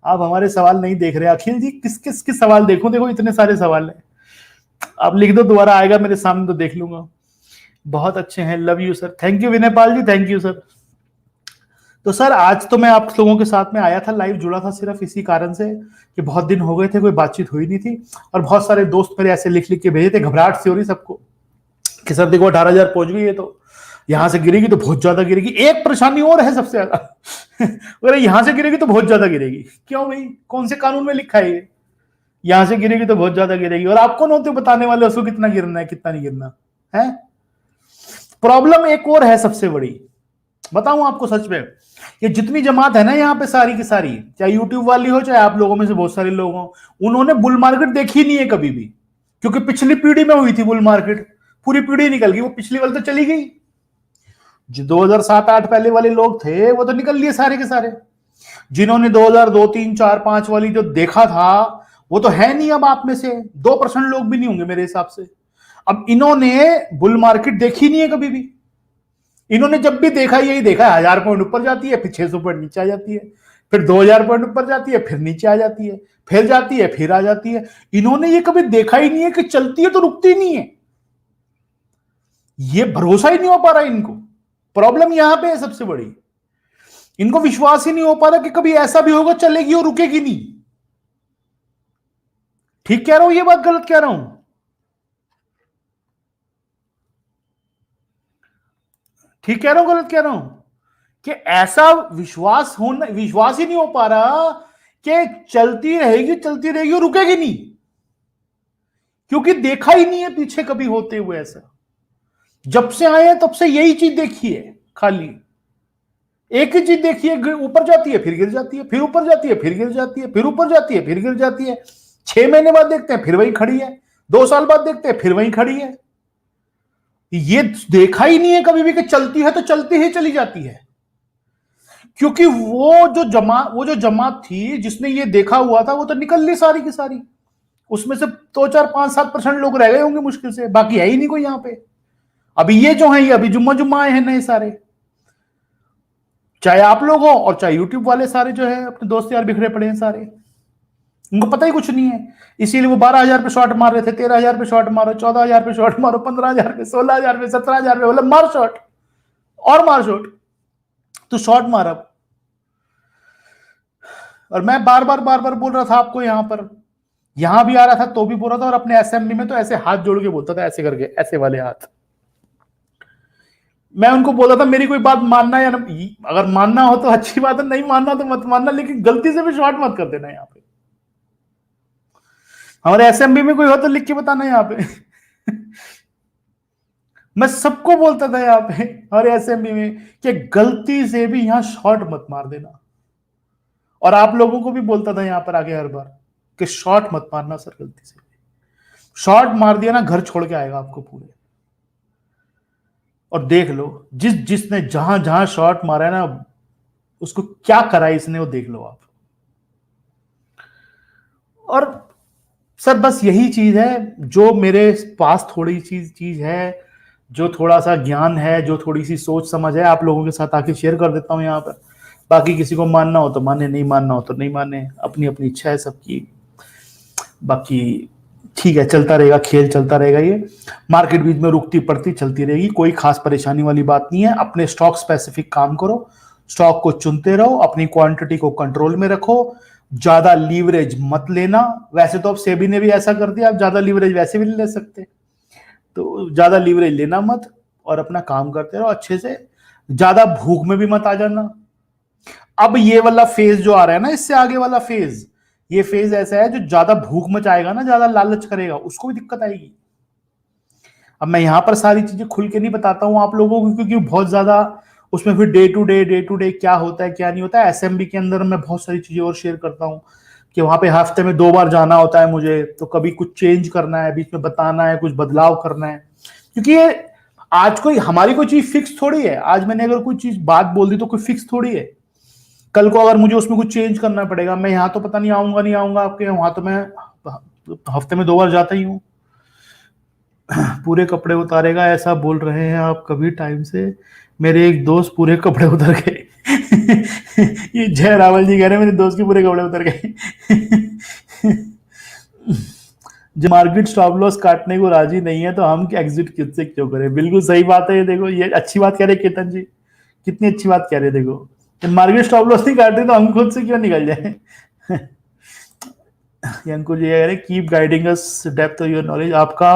आप हमारे सवाल नहीं देख रहे अखिल जी, किस किस किस सवाल देखो, देखो इतने सारे सवाल है, आप लिख दो दोबारा आएगा मेरे सामने तो देख लूंगा। बहुत अच्छे हैं, love you sir, thank you Vinay Pal ji, thank you sir. तो सर आज तो मैं आप लोगों के साथ में आया था, लाइव जुड़ा था सिर्फ इसी कारण से कि बहुत दिन हो गए थे, कोई बातचीत हुई नहीं थी, और बहुत सारे दोस्त मेरे ऐसे लिख लिख के भेजे थे, घबराहट सी हो रही सबको कि सर देखो 18,000 पहुंच गई है, तो यहां से गिरेगी तो बहुत ज्यादा गिरेगी। एक परेशानी और है सबसे ज्यादा अगर यहां से गिरेगी तो बहुत ज्यादा गिरेगी। क्यों भाई, कौन से कानून में लिखा है ये? यहां से गिरेगी तो बहुत ज्यादा गिरेगी, और आप कौन होते हो बताने वाले उसको कितना गिरना है कितना नहीं गिरना है? प्रॉब्लम एक और है सबसे बड़ी, बताऊं आपको सच में, ये जितनी जमात है ना यहाँ पे सारी की सारी, चाहे यूट्यूब वाली हो चाहे आप लोगों में से बहुत सारे लोग हो, उन्होंने बुल मार्केट देखी नहीं है कभी भी, क्योंकि पिछली पीढ़ी में हुई थी बुल मार्केट, पूरी पीढ़ी निकल गई, वो पिछली वाली तो चली गई। जो 2007-8 पहले वाले लोग थे वो तो निकल लिए सारे के सारे। जिन्होंने 2002, 3, 4, 5 वाली जो देखा था वो तो है नहीं अब आप में से 2% लोग भी नहीं होंगे मेरे हिसाब से। अब इन्होंने बुल मार्केट देखी नहीं है कभी भी। इन्होंने जब भी देखा यही देखा, 1000 पॉइंट ऊपर जाती है, फिर 600 पॉइंट नीचे आ जाती है, फिर 2000 पॉइंट ऊपर जाती है, फिर नीचे आ जाती है, फिर जाती है, फिर आ जाती है। इन्होंने ये कभी देखा ही नहीं है कि चलती है तो रुकती नहीं है। ये भरोसा ही नहीं हो पा रहा इनको। प्रॉब्लम यहां पे है सबसे बड़ी, इनको विश्वास ही नहीं हो पा रहा कि कभी ऐसा भी होगा चलेगी और रुकेगी नहीं। ठीक कह रहा हूं ये बात, गलत कह रहा हूं? ठीक कह रहा हूं गलत कह रहा हूं? कि ऐसा विश्वास ही नहीं हो पा रहा कि चलती रहेगी और रुकेगी नहीं, क्योंकि देखा ही नहीं है पीछे कभी होते हुए ऐसा। जब से आए हैं तब से यही चीज देखी है, खाली एक ही चीज देखी है, ऊपर जाती है फिर गिर जाती है, फिर ऊपर जाती है फिर गिर जाती है, फिर ऊपर जाती है फिर गिर जाती है। 6 महीने बाद देखते हैं फिर वही खड़ी है, 2 साल बाद देखते हैं फिर वही खड़ी है। ये देखा ही नहीं है कभी भी कि चलती है तो चलती ही चली जाती है, क्योंकि वो जो जमात थी जिसने ये देखा हुआ था वो तो निकल ली सारी की सारी। उसमें से 2, 4, 5, 7% लोग रह गए होंगे मुश्किल से, बाकी है ही नहीं कोई यहाँ पे। अभी ये जो है ये अभी जुम्मा जुम्मा आए हैं नए सारे, चाहे आप लोग हो और चाहे यूट्यूब वाले सारे जो है अपने दोस्त यार बिखरे पड़े हैं सारे, उनको पता ही कुछ नहीं है। इसीलिए वो 12,000 पे शॉट मार रहे थे, 13,000 पे शॉट मारो, 14,000 पे शॉट मारो, 15,000 पे, 16,000 पे, 17,000 पे, बोले मार शॉट और मार शॉट, तो शॉट मार अब। और मैं बार बार बोल रहा था आपको, यहां भी आ रहा था तो भी बोल रहा था, और अपने असेंबली में तो ऐसे हाथ जोड़ के बोलता था, ऐसे करके, ऐसे वाले हाथ। मैं उनको बोला था मेरी कोई बात मानना या अगर मानना हो तो अच्छी बात है, नहीं मानना तो मत मानना, लेकिन गलती से भी शॉर्ट मत कर देना। यहाँ पे हमारे असेंबली में कोई हो तो लिख के बताना यहाँ पे मैं सबको बोलता था यहाँ पे हमारे असेंबली में कि गलती से भी यहाँ शॉर्ट मत मार देना, और आप लोगों को भी बोलता था यहाँ पर आगे हर बार कि शॉर्ट मत मारना सर, गलती से शॉर्ट मार दिया ना घर छोड़ के आएगा आपको पूरे। और देख लो जिसने जहां जहां शॉट मारा है ना, उसको क्या करा है इसने, वो देख लो आप। और सर बस यही चीज है जो मेरे पास थोड़ी चीज है, जो थोड़ा सा ज्ञान है, जो थोड़ी सी सोच समझ है, आप लोगों के साथ आके शेयर कर देता हूं यहाँ पर। बाकी किसी को मानना हो तो माने, नहीं मानना हो तो नहीं माने, अपनी अपनी इच्छा है सबकी। बाकी ठीक है, चलता रहेगा, खेल चलता रहेगा। ये मार्केट बीच में रुकती पड़ती चलती रहेगी, कोई खास परेशानी वाली बात नहीं है। अपने स्टॉक स्पेसिफिक काम करो, स्टॉक को चुनते रहो, अपनी क्वांटिटी को कंट्रोल में रखो, ज्यादा लीवरेज मत लेना। वैसे तो अब सेबी ने भी ऐसा कर दिया, आप ज्यादा लीवरेज वैसे भी नहीं ले सकते, तो ज्यादा लीवरेज लेना मत, और अपना काम करते रहो अच्छे से। ज्यादा भूख में भी मत आ जाना। अब ये वाला फेज जो आ रहा है ना, इससे आगे वाला फेज, ये फेज ऐसा है जो ज्यादा भूख मचाएगा ना, ज्यादा लालच करेगा, उसको भी दिक्कत आएगी। अब मैं यहां पर सारी चीजें खुल के नहीं बताता हूं आप लोगों को, क्योंकि बहुत ज्यादा उसमें फिर डे टू डे क्या होता है क्या नहीं होता है। एसएमबी के अंदर मैं बहुत सारी चीजें और शेयर करता हूं कि वहां पे हफ्ते में 2 बार जाना होता है मुझे, तो कभी कुछ चेंज करना है, बीच में बताना है, कुछ बदलाव करना है, क्योंकि ये आज हमारी कोई चीज फिक्स थोड़ी है। आज मैंने अगर कोई चीज बात बोल दी तो कोई फिक्स थोड़ी है, कल को अगर मुझे उसमें कुछ चेंज करना पड़ेगा, मैं यहाँ तो पता नहीं आऊंगा नहीं आऊंगा आपके वहां, तो मैं हफ्ते में 2 बार जाता ही हूँ। पूरे कपड़े उतारेगा ऐसा बोल रहे हैं आप कभी टाइम से, मेरे एक दोस्त पूरे कपड़े उतर गए ये जय रावल जी कह रहे हैं मेरे दोस्त के पूरे कपड़े उतर गए जो मार्केट स्टॉप लॉस काटने को राजी नहीं है तो हम एग्जिट क्यों करें? बिल्कुल सही बात है। ये देखो, ये अच्छी बात कह रहे केतन जी, कितनी अच्छी बात कह रहे, देखो मार्केट स्टॉप लॉस नहीं काट रही तो हम खुद से क्यों निकल जाए। ये अंकुर जी कह रहे keep guiding us depth of your knowledge. आपका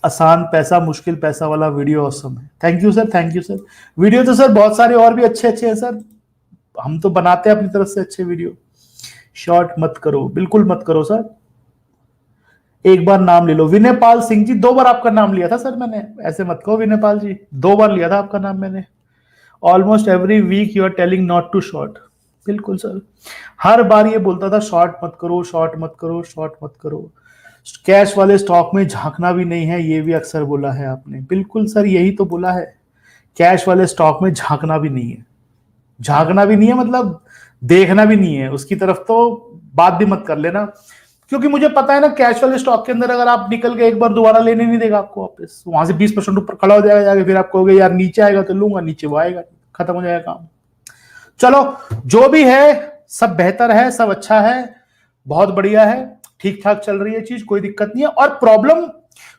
आसान पैसा मुश्किल पैसा वाला वीडियो ऑसम है। Thank you sir, thank you sir. Video तो सर बहुत सारे और भी अच्छे अच्छे हैं सर, हम तो बनाते हैं अपनी तरफ से अच्छे वीडियो। शॉर्ट मत करो, बिल्कुल मत करो सर। एक बार नाम ले लो, विनय पाल सिंह जी, 2 बार आपका नाम लिया था सर मैंने, ऐसे मत कहो विनय पाल जी, 2 बार लिया था आपका नाम मैंने। Almost every week you are telling not to short. बिल्कुल सर, हर बार ये बोलता था शॉर्ट मत करो, शॉर्ट मत करो, शॉर्ट मत करो। कैश वाले स्टॉक में झांकना भी नहीं है, ये भी अक्सर बोला है आपने। बिल्कुल सर, यही तो बोला है, कैश वाले स्टॉक में झांकना भी नहीं है। झांकना भी नहीं है मतलब देखना भी नहीं है उसकी तरफ, तो बात भी मत कर लेना, क्योंकि मुझे पता है ना कैश वाले स्टॉक के अंदर अगर आप निकल के एक बार दोबारा लेने नहीं देगा आपको वापस, वहां से 20% ऊपर खड़ा हो जाएगा जाके, फिर आप कहोगे यार नीचे आएगा तो लूंगा, नीचे वो आएगा, खत्म हो जाएगा काम। चलो जो भी है सब बेहतर है, सब अच्छा है, बहुत बढ़िया है, ठीक ठाक चल रही है चीज, कोई दिक्कत नहीं है। और प्रॉब्लम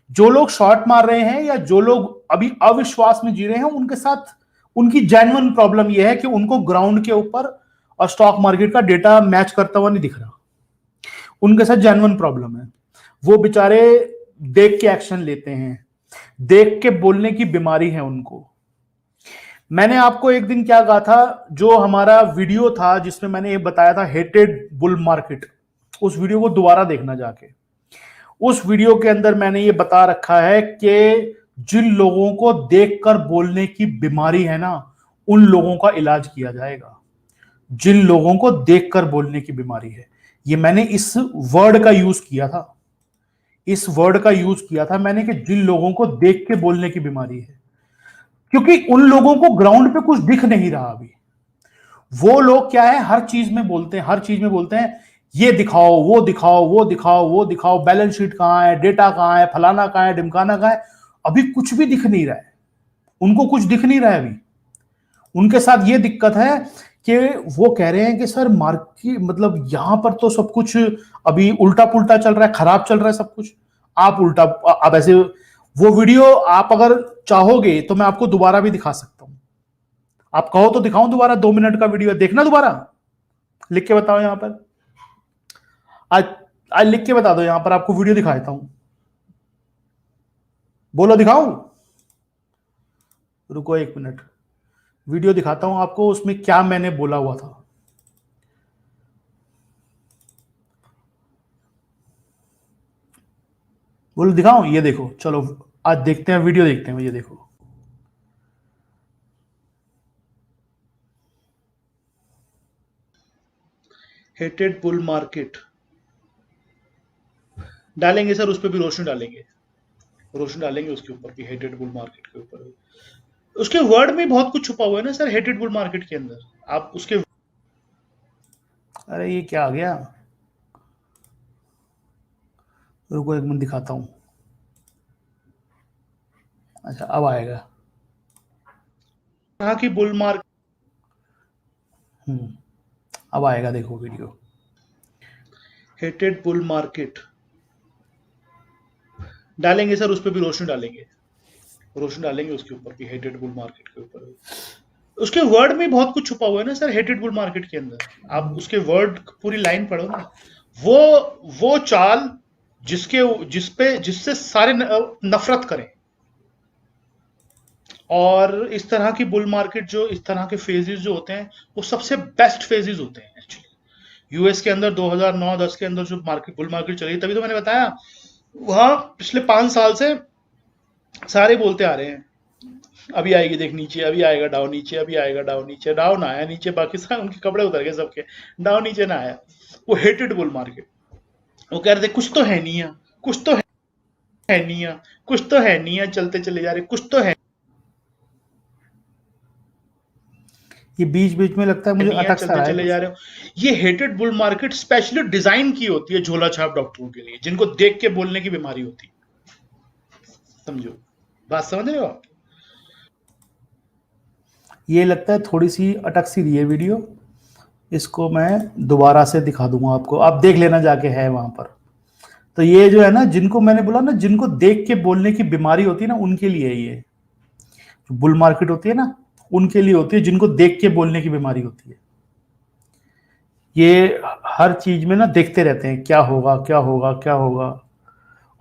जो लोग शॉर्ट मार रहे हैं या जो लोग अभी अविश्वास में जी रहे हैं, उनके साथ उनकी जेन्युइन प्रॉब्लम यह है कि उनको ग्राउंड के ऊपर और स्टॉक मार्केट का डेटा मैच करता हुआ नहीं दिख रहा, उनके साथ जेन्युइन प्रॉब्लम है। वो बेचारे देख के एक्शन लेते हैं, देख के बोलने की बीमारी है उनको। मैंने आपको एक दिन क्या कहा था, जो हमारा वीडियो था जिसमें मैंने ये बताया था हेटेड बुल मार्केट, उस वीडियो को दोबारा देखना जाके। उस वीडियो के अंदर मैंने ये बता रखा है कि जिन लोगों को देखकर बोलने की बीमारी है ना, उन लोगों का इलाज किया जाएगा। जिन लोगों को देखकर बोलने की बीमारी है, ये मैंने इस वर्ड का यूज किया था, इस वर्ड का यूज किया था मैंने कि जिन लोगों को देख के बोलने की बीमारी है, क्योंकि उन लोगों को ग्राउंड पे कुछ दिख नहीं रहा अभी। वो लोग क्या है, हर चीज में बोलते हैं, हर चीज में बोलते हैं ये दिखाओ, वो दिखाओ, वो दिखाओ, वो दिखाओ, बैलेंस शीट कहां है, डेटा कहां है, फलाना कहां है, ढिमकाना कहां है। अभी कुछ भी दिख नहीं रहा है, उनको कुछ दिख नहीं रहा है अभी। उनके साथ ये दिक्कत है कि वो कह रहे हैं कि सर मार्केट मतलब यहां पर तो सब कुछ अभी उल्टा पुल्टा चल रहा है, खराब चल रहा है सब कुछ। आप उल्टा, आप ऐसे, वो वीडियो आप अगर चाहोगे तो मैं आपको दोबारा भी दिखा सकता हूं, आप कहो तो दिखाऊं दोबारा, 2 मिनट का वीडियो देखना दोबारा, लिख के बताओ यहां पर, आज आज लिख के बता दो यहां पर, आपको वीडियो दिखा देता हूं, बोलो दिखाऊं, रुको 1 मिनट, वीडियो दिखाता हूं आपको, उसमें क्या मैंने बोला हुआ था। बोलो दिखाऊं, ये देखो, चलो आज देखते हैं, वीडियो देखते हैं, ये देखो। हेटेड बुल मार्केट डालेंगे सर, उस पर भी रोशनी डालेंगे, रोशनी डालेंगे उसके ऊपर भी, हेटेड बुल मार्केट के ऊपर। उसके वर्ड में बहुत कुछ छुपा हुआ है ना सर, हेटेड बुल मार्केट के अंदर आप उसके, अरे ये क्या आ गया, रुको 1 मिनट दिखाता हूं। अच्छा अब आएगा, कहा कि बुल मार्केट, अब आएगा देखो वीडियो, हेटेड बुल मार्केट डालेंगे सर, उस पर भी रोशनी डालेंगे, रोशनी डालेंगे उसके ऊपर भी, हेटेड बुल मार्केट के ऊपर। उसके वर्ड में बहुत कुछ छुपा हुआ है ना सर, हेटेड बुल मार्केट के अंदर आप उसके वर्ड पूरी लाइन पढ़ो ना। वो चाल जिसके जिससे सारे नफरत करें, और इस तरह की बुल मार्केट, जो इस तरह के फेजेस जो होते हैं, वो सबसे बेस्ट फेजेस होते हैं एक्चुअली। यूएस के अंदर 2009-10 के अंदर जो मार्केट बुल मार्केट चली, तभी तो मैंने बताया, वहां पिछले 5 साल से सारे बोलते आ रहे हैं अभी आएगी देख नीचे, अभी आएगा डाउन नीचे, अभी आएगा डाउन नीचे, डाउन आया नीचे, बाकी सब उनके कपड़े उतर गए सबके, डाउन नीचे ना आया। वो हेटेड बुल मार्केट, वो कह रहे थे कुछ तो है नहीं, कुछ तो है नहीं, कुछ तो है नहीं, चलते चले जा रहे, कुछ तो है, ये बीच बीच में लगता है मुझे अटक सा रहा है, चले जा रहे हो। ये hated bull market specially design की होती है झोला छाप डॉक्टरों के लिए, जिनको देख के बोलने की बीमारी होती है, समझो बात, समझ रहे हो आप। ये लगता है थोड़ी सी अटक सी रही है वीडियो, इसको मैं दोबारा से दिखा दूंगा आपको, आप देख लेना जाके है वहां पर। तो ये जो है ना, जिनको मैंने बोला ना, जिनको देख के बोलने की बीमारी होती है ना, उनके लिए ये बुल मार्केट होती है ना, उनके लिए होती है जिनको देख के बोलने की बीमारी होती है। ये हर चीज में ना देखते रहते हैं क्या होगा क्या होगा क्या होगा।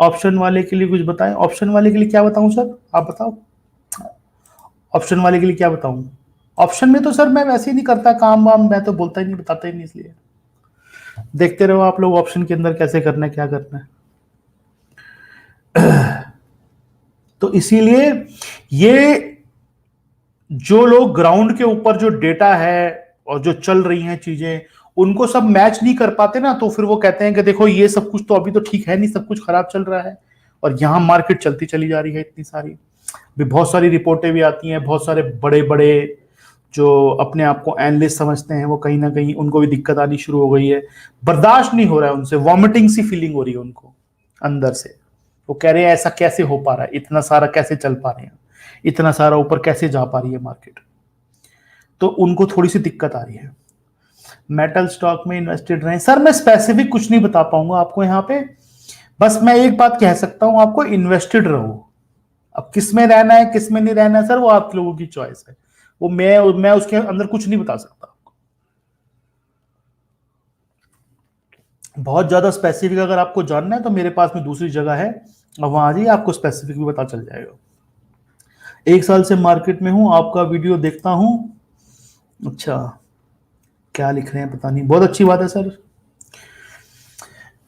ऑप्शन वाले के लिए कुछ बताएं। ऑप्शन वाले के लिए क्या बताऊं सर, आप बताओ। ऑप्शन वाले के लिए क्या बताऊं। ऑप्शन में तो सर मैं वैसे ही नहीं करता काम वाम, मैं तो बोलता ही नहीं, बताता ही नहीं, इसलिए देखते रहो आप लोग ऑप्शन के अंदर कैसे करना है क्या करना है। तो इसीलिए ये जो लोग ग्राउंड के ऊपर जो डेटा है और जो चल रही हैं चीजें उनको सब मैच नहीं कर पाते ना, तो फिर वो कहते हैं कि देखो ये सब कुछ तो अभी तो ठीक है नहीं, सब कुछ खराब चल रहा है और यहां मार्केट चलती चली जा रही है इतनी सारी। भी बहुत सारी रिपोर्टें भी आती हैं, बहुत सारे बड़े बड़े जो अपने आप को एनालिस्ट समझते हैं वो कहीं ना कहीं उनको भी दिक्कत आनी शुरू हो गई है। बर्दाश्त नहीं हो रहा है उनसे, वॉमिटिंग सी फीलिंग हो रही है उनको अंदर से। वो कह रहे हैं ऐसा कैसे हो पा रहा है, इतना सारा कैसे चल पा रहे हैं, इतना सारा ऊपर कैसे जा पा रही है मार्केट। तो उनको थोड़ी सी दिक्कत आ रही है। मेटल स्टॉक में इन्वेस्टेड रहे सर, मैं स्पेसिफिक कुछ नहीं बता पाऊंगा आपको यहाँ पे। बस मैं एक बात कह सकता हूं आपको, इन्वेस्टेड रहो। अब किस में रहना है किस में नहीं रहना है सर, वो आप लोगों की चॉइस है। वो मैं उसके अंदर कुछ नहीं बता सकता। बहुत ज्यादा स्पेसिफिक अगर आपको जानना है तो मेरे पास में दूसरी जगह है, और वहां जाइए, आपको स्पेसिफिक भी पता चल जाएगा। 1 साल से मार्केट में हूं, आपका वीडियो देखता हूं। अच्छा, क्या लिख रहे हैं पता नहीं, बहुत अच्छी बात है सर।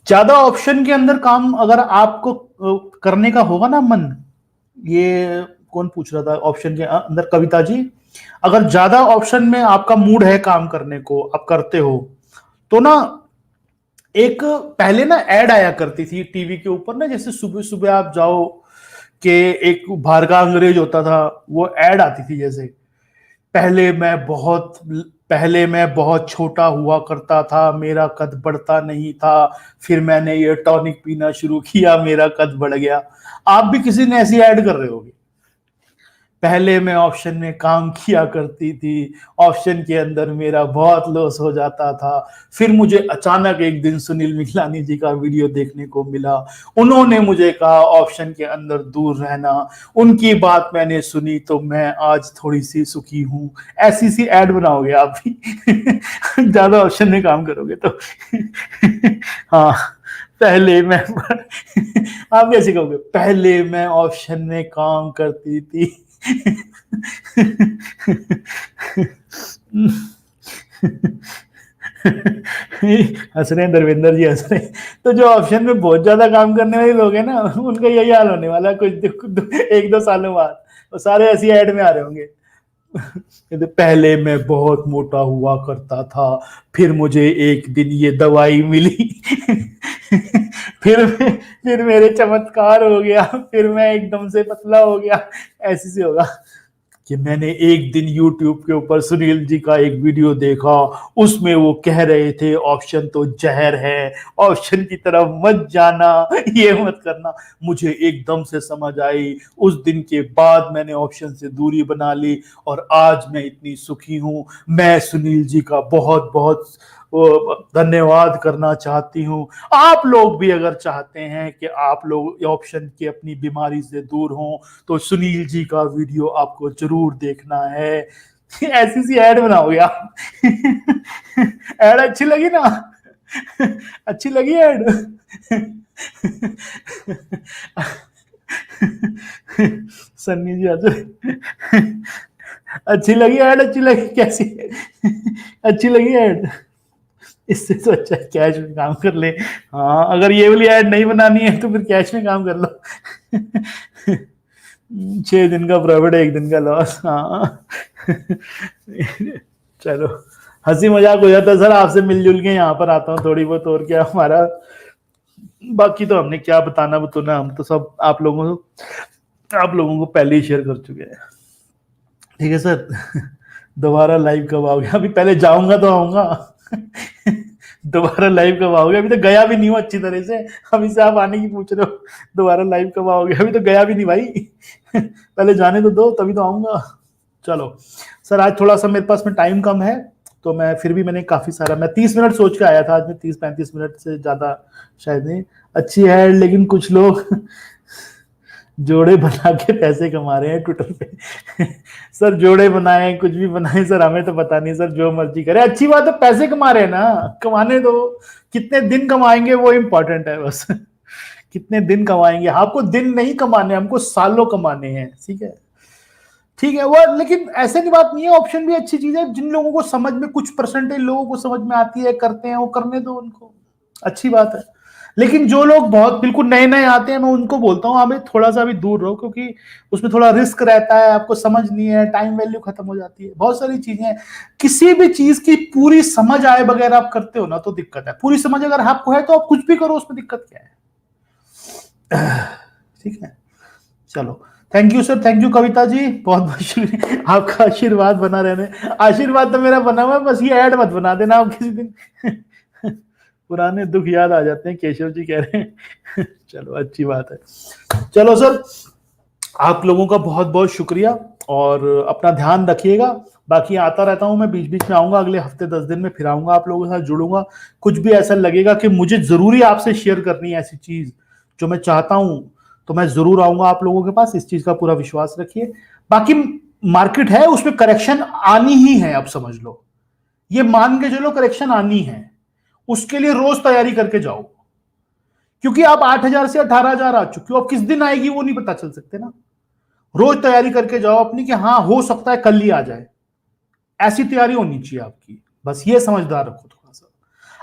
ज्यादा ऑप्शन के अंदर काम अगर आपको करने का होगा ना मन, ये कौन पूछ रहा था ऑप्शन के अंदर, कविता जी, अगर ज्यादा ऑप्शन में आपका मूड है काम करने को, आप करते हो तो ना, एक पहले ना ऐड आया करती थी टीवी के ऊपर ना, जैसे सुबह सुबह आप जाओ कि एक बाहर का अंग्रेज होता था, वो ऐड आती थी जैसे, पहले मैं बहुत पहले मैं बहुत छोटा हुआ करता था, मेरा कद बढ़ता नहीं था, फिर मैंने ये टॉनिक पीना शुरू किया, मेरा कद बढ़ गया। आप भी किसी ने ऐसी ऐड कर रहे होगे, पहले मैं ऑप्शन में काम किया करती थी, ऑप्शन के अंदर मेरा बहुत लॉस हो जाता था, फिर मुझे अचानक एक दिन सुनील मिगलानी जी का वीडियो देखने को मिला, उन्होंने मुझे कहा ऑप्शन के अंदर दूर रहना, उनकी बात मैंने सुनी तो मैं आज थोड़ी सी सुखी हूं। ऐसी सी ऐड बनाओगे आप भी ज्यादा ऑप्शन में काम करोगे तो हाँ, पहले मैं आप कैसे कहोगे, पहले मैं ऑप्शन में काम करती थी हंस रहे हैं धर्मेंद्र जी, हंस रहे हैं। तो जो ऑप्शन में बहुत ज्यादा काम करने वाले लोग हैं ना, उनका यही हाल होने वाला है कुछ 1-2 सालों बाद, वो सारे ऐसी ऐड में आ रहे होंगे। पहले मैं बहुत मोटा हुआ करता था, फिर मुझे एक दिन ये दवाई मिली फिर मेरे चमत्कार हो गया, फिर मैं एकदम से पतला हो गया। ऐसे से होगा कि मैंने एक दिन YouTube के ऊपर सुनील जी का एक वीडियो देखा, उसमें वो कह रहे थे ऑप्शन तो जहर है, ऑप्शन की तरफ मत जाना, ये मत करना। मुझे एकदम से समझ आई, उस दिन के बाद मैंने ऑप्शन से दूरी बना ली और आज मैं इतनी सुखी हूं। मैं सुनील जी का बहुत बहुत धन्यवाद करना चाहती हूँ। आप लोग भी अगर चाहते हैं कि आप लोग ऑप्शन की अपनी बीमारी से दूर हों तो सुनील जी का वीडियो आपको जरूर देखना है। ऐसी सी ऐड बनाओगे आप ऐड अच्छी लगी ना, अच्छी लगी ऐड सन्नी जी अच्छी लगी ऐड, अच्छी लगी कैसी अच्छी लगी ऐड, इससे तो अच्छा है कैश में काम कर ले। हाँ, अगर ये वाली ऐड नहीं बनानी है तो फिर कैश में काम कर लो 6 दिन का प्रॉफिट 1 दिन का लॉस। हाँ चलो, हंसी मजाक हो जाता है सर, आपसे मिलजुल के यहाँ पर आता हूँ थोड़ी बहुत, और क्या हमारा, बाकी तो हमने क्या बताना बताना, हम तो सब आप लोगों को पहले ही शेयर कर चुके हैं। ठीक है सर दोबारा लाइव कब आओगे, अभी पहले जाऊंगा तो आऊंगा दोबारा लाइव कब आओगे, अभी तो गया भी नहीं हूँ अच्छी तरह से, अभी से आप आने की पूछ रहे हो, दोबारा लाइव कब आओगे, अभी तो गया भी नहीं भाई पहले जाने तो दो तभी तो आऊंगा। चलो सर, आज थोड़ा सा मेरे पास में टाइम कम है, तो मैं फिर भी मैंने काफी सारा, मैं 30 मिनट सोच के आया था, आज मैं 30-35 मिनट से ज्यादा शायद नहीं। अच्छी है लेकिन कुछ लोग जोड़े बना के पैसे कमा रहे हैं ट्विटर पे। सर जोड़े बनाए कुछ भी बनाए सर, हमें तो पता नहीं सर, जो मर्जी करे, अच्छी बात है, पैसे कमा रहे हैं ना, कमाने दो। कितने दिन कमाएंगे वो इंपॉर्टेंट है बस। कितने दिन कमाएंगे, आपको दिन नहीं कमाने, हमको सालों कमाने हैं, ठीक है। ठीक है वो, लेकिन ऐसे की बात नहीं है, ऑप्शन भी अच्छी चीज है। जिन लोगों को समझ में, कुछ परसेंटेज लोगों को समझ में आती है, करते हैं, वो करने दो उनको, अच्छी बात है। लेकिन जो लोग बहुत बिल्कुल नए नए आते हैं, मैं उनको बोलता हूँ हमें थोड़ा सा भी दूर रहो, क्योंकि उसमें थोड़ा रिस्क रहता है, आपको समझ नहीं है, टाइम वैल्यू खत्म हो जाती है, बहुत सारी चीजें हैं। किसी भी चीज की पूरी समझ आए बगैर आप करते हो ना तो दिक्कत है, पूरी समझ अगर आपको है तो आप कुछ भी करो, उसमें दिक्कत क्या है। ठीक है, चलो, thank you sir, thank you Kavita ji, बहुत बहुत शुक्रिया, आपका आशीर्वाद बना रहने। आशीर्वाद तो मेरा बना हुआ है, बस ये ऐड मत बना देना आप किसी दिन। पुराने दुख याद आ जाते हैं, केशव जी कह रहे हैं। चलो अच्छी बात है। चलो सर, आप लोगों का बहुत बहुत शुक्रिया, और अपना ध्यान रखिएगा। बाकी आता रहता हूं मैं, बीच बीच में आऊंगा, अगले हफ्ते 10 दिन में फिर आऊंगा, आप लोगों के साथ जुड़ूंगा। कुछ भी ऐसा लगेगा कि मुझे जरूरी आपसे शेयर करनी है ऐसी चीज जो मैं चाहता हूं, तो मैं जरूर आऊंगा आप लोगों के पास, इस चीज का पूरा विश्वास रखिए। बाकी मार्केट है, उसमें करेक्शन आनी ही है, अब समझ लो, ये मान के चलो करेक्शन आनी है, उसके लिए रोज तैयारी करके जाओ, क्योंकि आप 8,000 से 18,000 आ चुके हो, अब किस दिन आएगी वो नहीं पता चल सकते ना। रोज तैयारी करके जाओ अपनी, कि हाँ हो सकता है कल ही आ जाए, ऐसी तैयारी होनी चाहिए आपकी, बस ये समझदार रखो थोड़ा सा।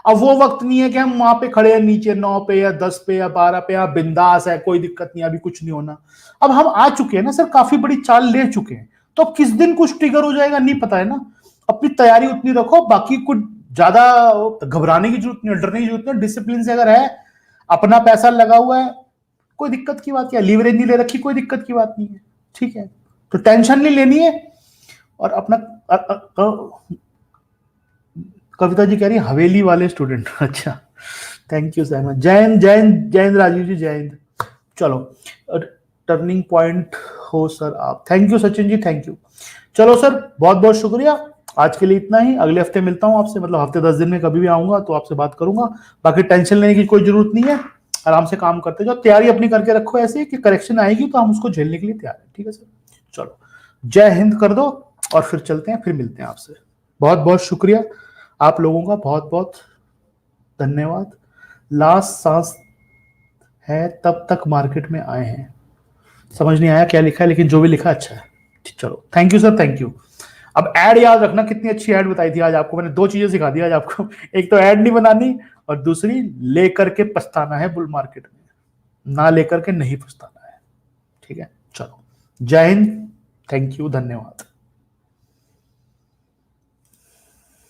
अब वो वक्त नहीं है कि हम वहां पे खड़े हैं नीचे 9 पे या 10 पे या 12 पे, या बिंदास है, कोई दिक्कत नहीं, अभी कुछ नहीं होना। अब हम आ चुके हैं ना सर, काफी बड़ी चाल ले चुके हैं, तो अब किस दिन कुछ ट्रिगर हो जाएगा नहीं पता है ना। अपनी तैयारी उतनी रखो, बाकी कुछ ज्यादा घबराने की जरूरत नहीं है, डरने की जरूरत नहीं है, डिसिप्लिन से अगर है, अपना पैसा लगा हुआ है, कोई दिक्कत की बात क्या, लीवरेज नहीं ले रखी, कोई दिक्कत की बात नहीं है, ठीक है। तो टेंशन नहीं लेनी है, और अपना कविता जी कह रही है हवेली वाले स्टूडेंट। अच्छा, थैंक यू सर, जय हिंद, जय हिंद, जय हिंद राजीव जी, जय हिंद। चलो, टर्निंग पॉइंट हो सर आप, thank you Sachin ji, thank you. चलो सर, बहुत बहुत शुक्रिया, आज के लिए इतना ही, अगले हफ्ते मिलता हूं आपसे, मतलब हफ्ते 10 दिन में कभी भी आऊंगा तो आपसे बात करूंगा। बाकी टेंशन लेने की कोई जरूरत नहीं है, आराम से काम करते जाओ, तैयारी अपनी करके रखो ऐसे कि करेक्शन आएगी तो हम उसको झेलने के लिए तैयार है, ठीक है सर। चलो, जय हिंद कर दो, और फिर चलते हैं, फिर मिलते हैं आपसे। बहुत बहुत शुक्रिया आप लोगों का, बहुत बहुत धन्यवाद। लास्ट सांस है तब तक मार्केट में आए हैं, समझ नहीं आया क्या लिखा है, लेकिन जो भी लिखा अच्छा है। चलो, thank you sir, thank you. अब ऐड याद रखना, कितनी अच्छी ऐड बताई थी आज आपको मैंने, 2 चीजें सिखा दी आज आपको। एक तो ऐड नहीं बनानी, और दूसरी लेकर के पछताना है बुल मार्केट में, ना लेकर के नहीं पछताना है, ठीक है। चलो, जय हिंद, थैंक यू, धन्यवाद।